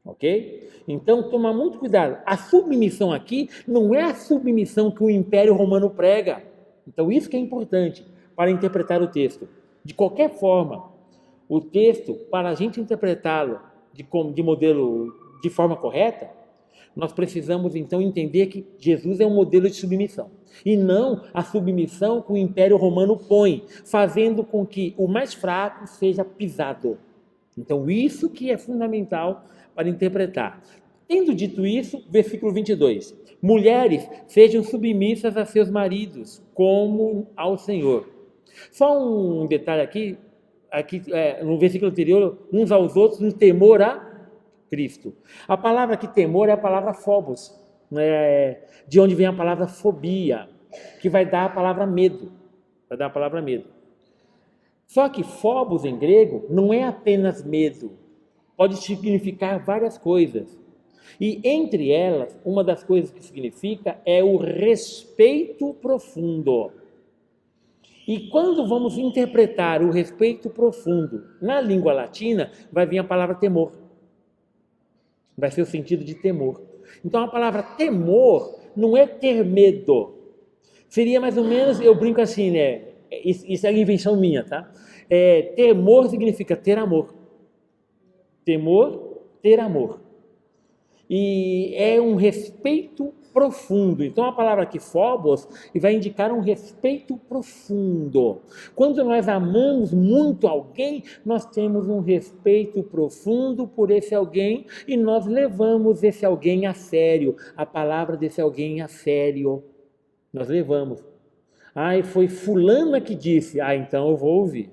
Ok? Então, toma muito cuidado. A submissão aqui não é a submissão que o Império Romano prega. Então, isso que é importante para interpretar o texto. De qualquer forma, o texto, para a gente interpretá-lo de modelo de forma correta, nós precisamos então entender que Jesus é um modelo de submissão e não a submissão que o Império Romano põe, fazendo com que o mais fraco seja pisado. Então isso que é fundamental para interpretar. Tendo dito isso, versículo 22, mulheres sejam submissas a seus maridos como ao Senhor. Só um detalhe aqui no versículo anterior, uns aos outros no temor a Cristo. A palavra que temor é a palavra phobos, de onde vem a palavra fobia, que vai dar a palavra medo. Vai dar a palavra medo. Só que phobos em grego não é apenas medo, pode significar várias coisas. E entre elas, uma das coisas que significa é o respeito profundo. E quando vamos interpretar o respeito profundo na língua latina, vai vir a palavra temor. Vai ser o sentido de temor. Então a palavra temor não é ter medo. Seria mais ou menos, eu brinco assim, né? Isso é invenção minha, tá? Temor significa ter amor. Temor, ter amor. E é um respeito profundo. Então a palavra aqui, phobos, vai indicar um respeito profundo. Quando nós amamos muito alguém, nós temos um respeito profundo por esse alguém e nós levamos esse alguém a sério, a palavra desse alguém a sério. Nós levamos. Foi fulana que disse, então eu vou ouvir.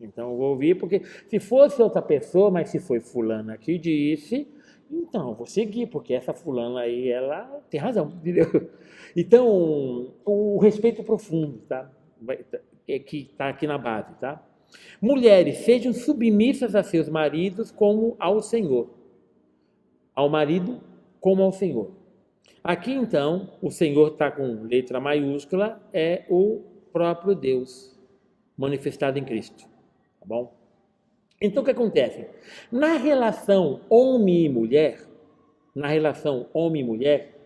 Então eu vou ouvir, porque se fosse outra pessoa, mas se foi fulana que disse, então eu vou seguir, porque essa fulana aí, ela tem razão, entendeu? Então, o respeito profundo, tá? Que está aqui na base, tá? Mulheres, sejam submissas a seus maridos como ao Senhor. Ao marido como ao Senhor. Aqui, então, o Senhor está com letra maiúscula, é o próprio Deus manifestado em Cristo, tá bom? Então, o que acontece? Na relação homem e mulher,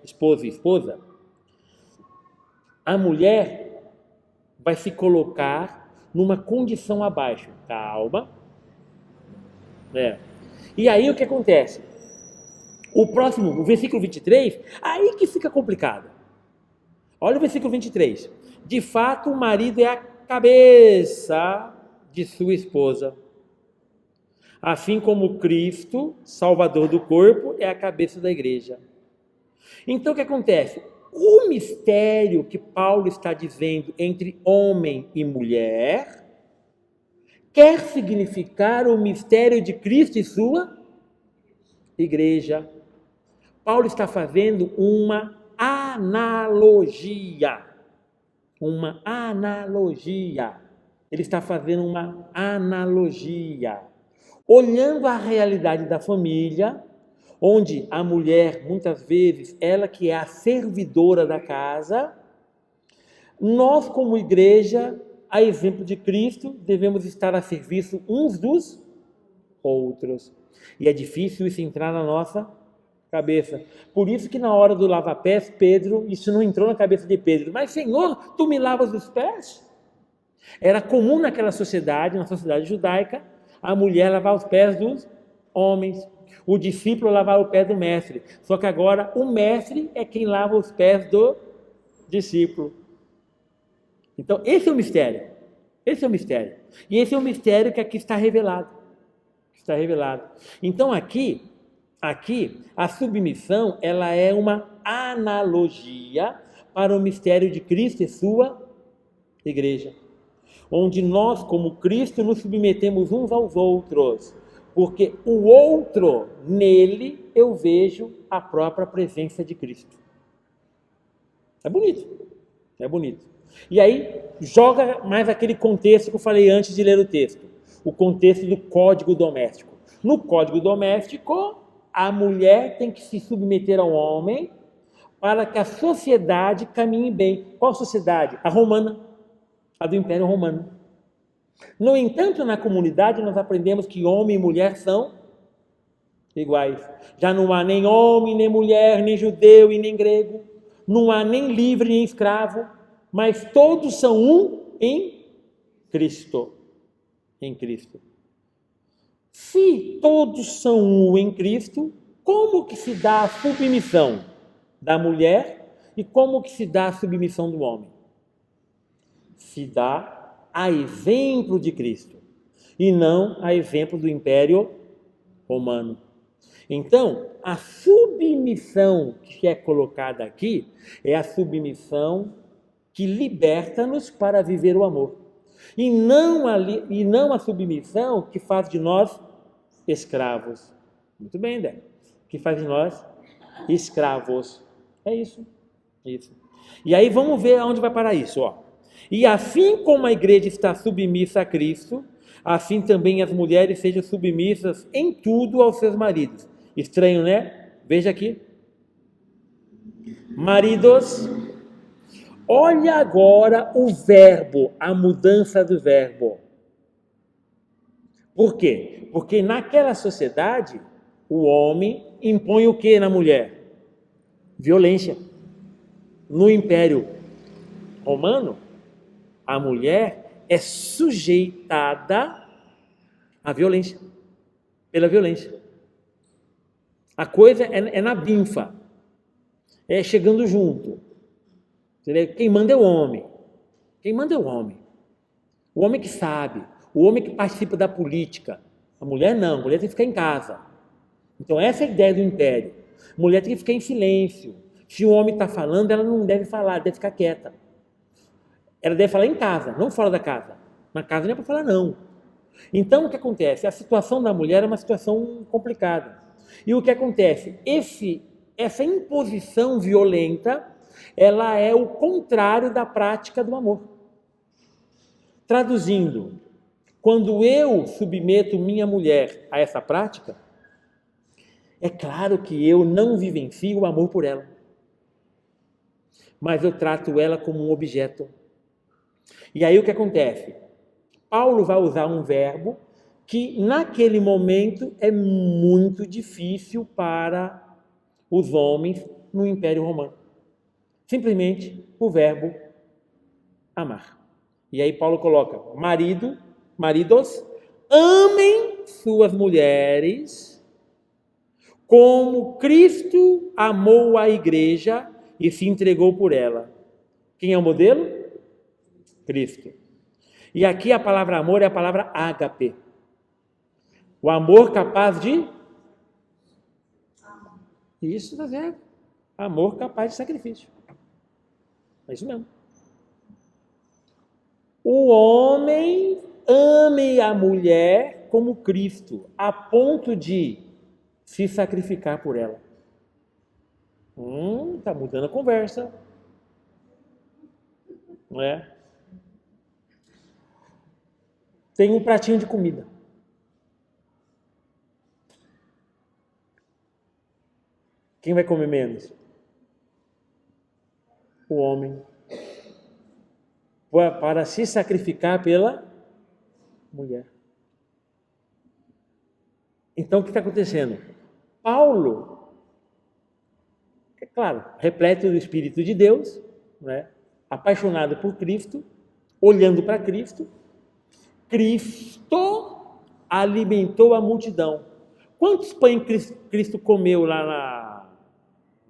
esposa e esposa, a mulher vai se colocar numa condição abaixo. Calma. E aí o que acontece? O versículo 23, aí que fica complicado. Olha o versículo 23. De fato, o marido é a cabeça de sua esposa, assim como Cristo, Salvador do corpo, é a cabeça da igreja. Então o que acontece? O mistério que Paulo está dizendo entre homem e mulher quer significar o mistério de Cristo e sua igreja. Paulo está fazendo uma analogia. Ele está fazendo uma analogia. Olhando a realidade da família, onde a mulher, muitas vezes, ela que é a servidora da casa, nós, como igreja, a exemplo de Cristo, devemos estar a serviço uns dos outros. E é difícil isso entrar na nossa cabeça. Por isso que na hora do lava-pés, Pedro, isso não entrou na cabeça de Pedro. Mas, Senhor, tu me lavas os pés? Era comum naquela sociedade, na sociedade judaica, a mulher lavar os pés dos homens, o discípulo lavar o pé do mestre. Só que agora o mestre é quem lava os pés do discípulo. Então esse é o mistério. E esse é o mistério que aqui está revelado. Então aqui, aqui, a submissão, ela é uma analogia para o mistério de Cristo e sua igreja, onde nós, como Cristo, nos submetemos uns aos outros, porque o outro, nele, eu vejo a própria presença de Cristo. É bonito, é bonito. E aí, joga mais aquele contexto que eu falei antes de ler o texto, o contexto do código doméstico. No código doméstico, a mulher tem que se submeter ao homem para que a sociedade caminhe bem. Qual sociedade? A romana, a do Império Romano. No entanto, na comunidade, nós aprendemos que homem e mulher são iguais. Já não há nem homem, nem mulher, nem judeu e nem grego. Não há nem livre, nem escravo. Mas todos são um em Cristo. Em Cristo. Se todos são um em Cristo, como que se dá a submissão da mulher e como que se dá a submissão do homem? Se dá a exemplo de Cristo e não a exemplo do Império Romano. Então, a submissão que é colocada aqui é a submissão que liberta-nos para viver o amor. E não a submissão que faz de nós escravos. Muito bem, Dé. Que faz de nós escravos. É isso. Isso. E aí vamos ver aonde vai parar isso, ó. E assim como a igreja está submissa a Cristo, assim também as mulheres sejam submissas em tudo aos seus maridos. Estranho, né? Veja aqui. Maridos, olha agora o verbo, a mudança do verbo. Por quê? Porque naquela sociedade, o homem impõe o que na mulher? Violência. No Império Romano, a mulher é sujeitada à violência, pela violência. A coisa é na binfa, é chegando junto. Quem manda é o homem. Quem manda é o homem. O homem que sabe, o homem que participa da política. A mulher não, a mulher tem que ficar em casa. Então essa é a ideia do império. A mulher tem que ficar em silêncio. Se o homem está falando, ela não deve falar, deve ficar quieta. Ela deve falar em casa, não fora da casa. Na casa não é para falar não. Então o que acontece? A situação da mulher é uma situação complicada. E o que acontece? Essa imposição violenta, ela é o contrário da prática do amor. Traduzindo, quando eu submeto minha mulher a essa prática, é claro que eu não vivencio o amor por ela, mas eu trato ela como um objeto. E aí o que acontece? Paulo vai usar um verbo que naquele momento é muito difícil para os homens no Império Romano. Simplesmente o verbo amar. E aí Paulo coloca: maridos, amem suas mulheres como Cristo amou a igreja e se entregou por ela. Quem é o modelo? Cristo. E aqui a palavra amor é a palavra ágape. O amor capaz de... Isso, tá certo. Amor capaz de sacrifício. É isso mesmo. O homem ame a mulher como Cristo, a ponto de se sacrificar por ela. Tá mudando a conversa. Não é? Tem um pratinho de comida. Quem vai comer menos? O homem. Para se sacrificar pela mulher. Então, o que está acontecendo? Paulo, é claro, repleto do Espírito de Deus, né? Apaixonado por Cristo, olhando para Cristo, Cristo alimentou a multidão. Quantos pães Cristo comeu lá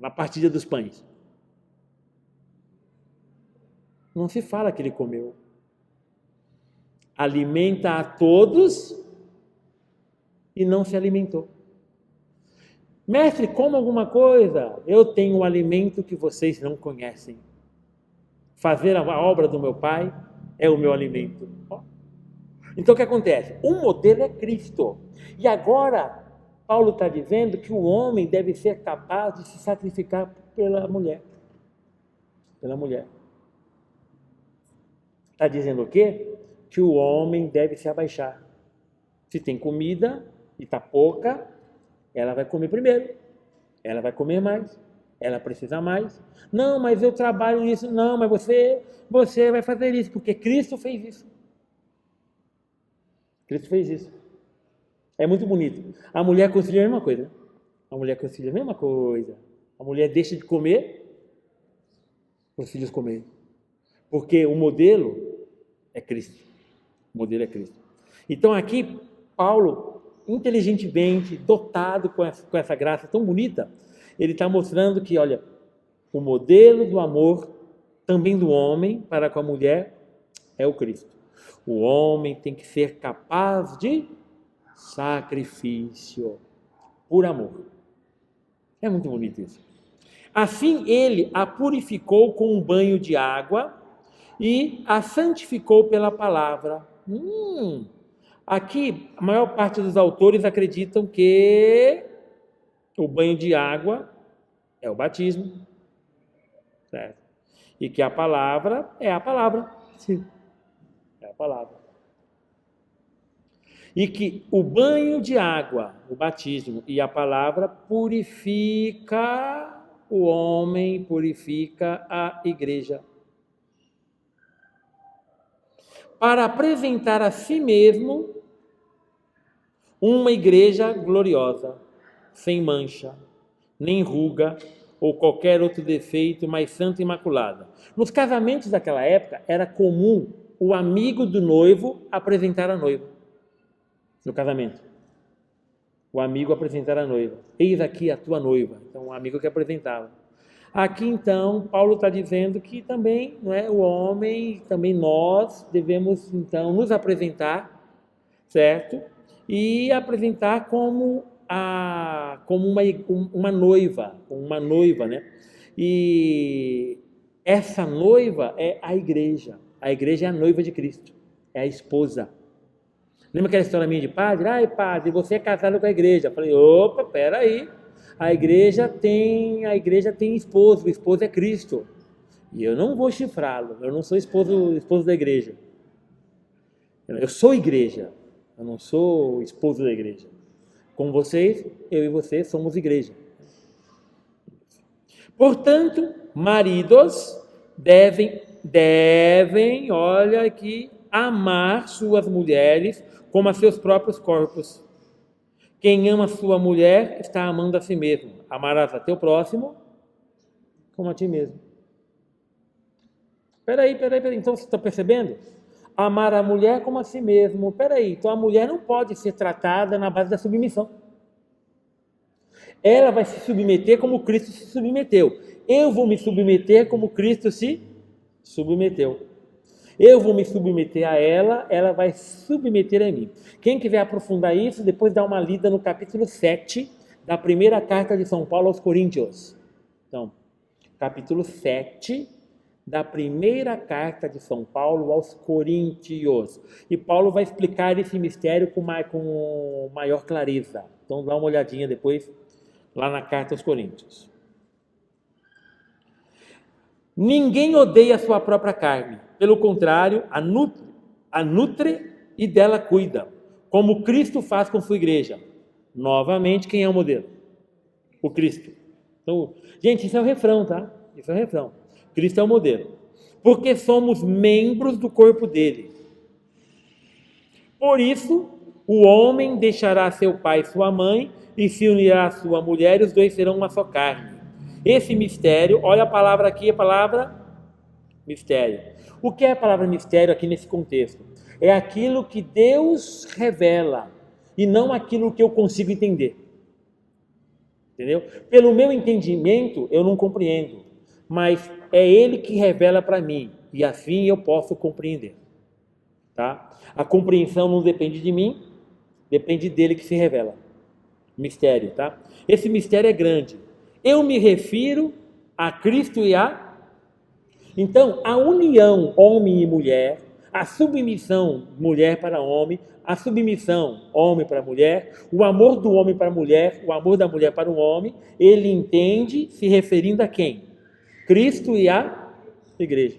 na partilha dos pães? Não se fala que ele comeu. Alimenta a todos e não se alimentou. Mestre, coma alguma coisa. Eu tenho um alimento que vocês não conhecem. Fazer a obra do meu Pai é o meu alimento. Então o que acontece? O modelo é Cristo. E agora, Paulo está dizendo que o homem deve ser capaz de se sacrificar pela mulher. Pela mulher. Está dizendo o quê? Que o homem deve se abaixar. Se tem comida e está pouca, ela vai comer primeiro. Ela vai comer mais. Ela precisa mais. Não, mas eu trabalho nisso. Não, mas você vai fazer isso, porque Cristo fez isso. Cristo fez isso. É muito bonito. A mulher concilia a mesma coisa. A mulher concilia a mesma coisa. A mulher deixa de comer, os filhos comerem. Porque o modelo é Cristo. O modelo é Cristo. Então aqui, Paulo, inteligentemente, dotado com essa graça tão bonita, ele está mostrando que, olha, o modelo do amor, também do homem para com a mulher, é o Cristo. O homem tem que ser capaz de sacrifício por amor. É muito bonito isso. Assim ele a purificou com um banho de água e a santificou pela palavra. Aqui, a maior parte dos autores acreditam que o banho de água é o batismo, certo? E que a palavra é a palavra. Sim, é a palavra. E que o banho de água, o batismo e a palavra purifica o homem, purifica a igreja. Para apresentar a si mesmo uma igreja gloriosa, sem mancha, nem ruga ou qualquer outro defeito, mas santa e imaculada. Nos casamentos daquela época, era comum o amigo do noivo apresentar a noiva. No casamento. O amigo apresentar a noiva. Eis aqui a tua noiva. Então, o amigo que apresentava. Aqui, então, Paulo está dizendo que também, não é, o homem, também nós, devemos, então, nos apresentar, certo? E apresentar como uma noiva, né? E essa noiva é a igreja. A igreja é a noiva de Cristo. É a esposa. Lembra aquela história minha de padre? Ai, padre, você é casado com a igreja. Eu falei, opa, peraí. A igreja tem esposo, o esposo é Cristo. E eu não vou chifrá-lo, eu não sou esposo da igreja. Eu sou igreja, eu não sou esposo da igreja. Como vocês, eu e você somos igreja. Portanto, maridos devem, olha aqui, amar suas mulheres como a seus próprios corpos. Quem ama sua mulher está amando a si mesmo. Amarás a teu próximo como a ti mesmo. Peraí. Então você está percebendo? Amar a mulher como a si mesmo. Peraí, então a mulher não pode ser tratada na base da submissão. Ela vai se submeter como Cristo se submeteu. Eu vou me submeter como Cristo se submeteu. Eu vou me submeter a ela, ela vai submeter a mim. Quem quiser aprofundar isso, depois dá uma lida no capítulo 7 da primeira carta de São Paulo aos Coríntios. Então, capítulo 7 da primeira carta de São Paulo aos Coríntios. E Paulo vai explicar esse mistério com maior clareza. Então, dá uma olhadinha depois lá na carta aos Coríntios. Ninguém odeia a sua própria carne. Pelo contrário, a nutre e dela cuida, como Cristo faz com sua igreja. Novamente, quem é o modelo? O Cristo. Então, gente, isso é o refrão, tá? Isso é o refrão. Cristo é o modelo. Porque somos membros do corpo dele. Por isso, o homem deixará seu pai e sua mãe e se unirá à sua mulher e os dois serão uma só carne. Esse mistério, olha a palavra aqui, a palavra mistério. O que é a palavra mistério aqui nesse contexto? É aquilo que Deus revela e não aquilo que eu consigo entender. Entendeu? Pelo meu entendimento, eu não compreendo, mas é Ele que revela para mim e assim eu posso compreender. Tá? A compreensão não depende de mim, depende dele que se revela. Mistério, tá? Esse mistério é grande. Eu me refiro a Cristo e a... Então, a união homem e mulher, a submissão mulher para homem, a submissão homem para mulher, o amor do homem para a mulher, o amor da mulher para o homem, ele entende se referindo a quem? Cristo e a igreja.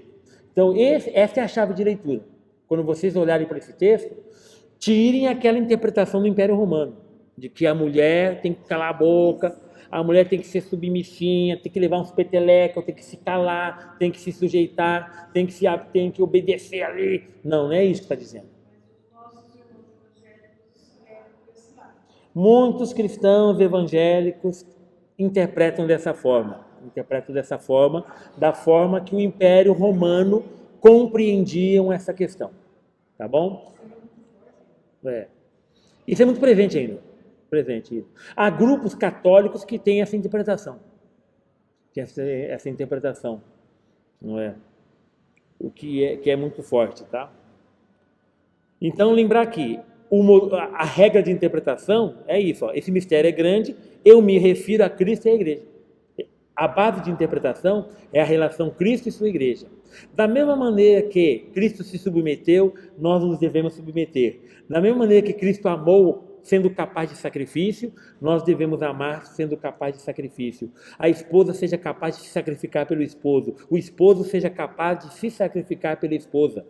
Então, essa é a chave de leitura. Quando vocês olharem para esse texto, tirem aquela interpretação do Império Romano, de que a mulher tem que calar a boca, a mulher tem que ser submissinha, tem que levar uns petelecos, tem que se calar, tem que se sujeitar, tem que obedecer ali. Não é isso que está dizendo. Muitos cristãos evangélicos interpretam dessa forma, da forma que o Império Romano compreendiam essa questão. Tá bom? Isso é muito presente ainda. Há grupos católicos que têm essa interpretação. Não é? O que é muito forte, tá? Então, lembrar aqui, a regra de interpretação é isso, ó, esse mistério é grande, eu me refiro a Cristo e à igreja. A base de interpretação é a relação Cristo e sua igreja. Da mesma maneira que Cristo se submeteu, nós nos devemos submeter. Da mesma maneira que Cristo amou, sendo capaz de sacrifício, nós devemos amar sendo capaz de sacrifício. A esposa seja capaz de se sacrificar pelo esposo. O esposo seja capaz de se sacrificar pela esposa.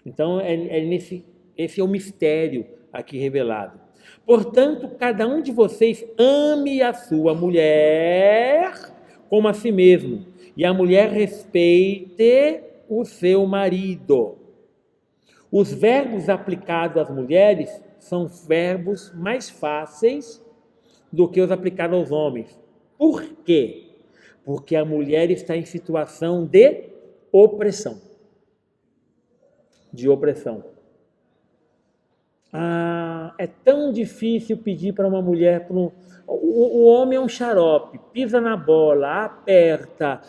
Então, esse é o mistério aqui revelado. Portanto, cada um de vocês ame a sua mulher como a si mesmo, e a mulher respeite o seu marido. Os verbos aplicados às mulheres são verbos mais fáceis do que os aplicados aos homens. Por quê? Porque a mulher está em situação de opressão. É tão difícil pedir para uma mulher... O homem é um xarope, pisa na bola, aperta,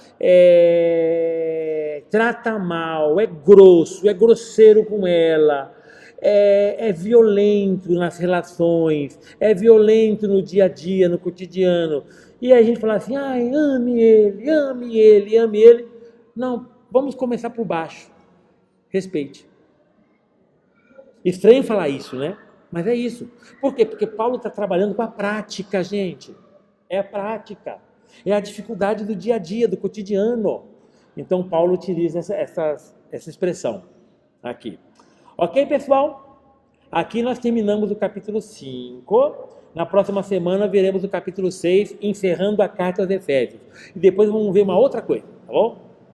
trata mal, é grosso, é grosseiro com ela, é violento nas relações, é violento no dia a dia, no cotidiano. E aí a gente fala assim, ame ele. Não, vamos começar por baixo. Respeite. Estranho falar isso, né? Mas é isso. Por quê? Porque Paulo está trabalhando com a prática, gente. É a prática. É a dificuldade do dia a dia, do cotidiano. Então, Paulo utiliza essa expressão aqui. Ok, pessoal? Aqui nós terminamos o capítulo 5. Na próxima semana veremos o capítulo 6, encerrando a carta aos Efésios. E depois vamos ver uma outra coisa, tá bom?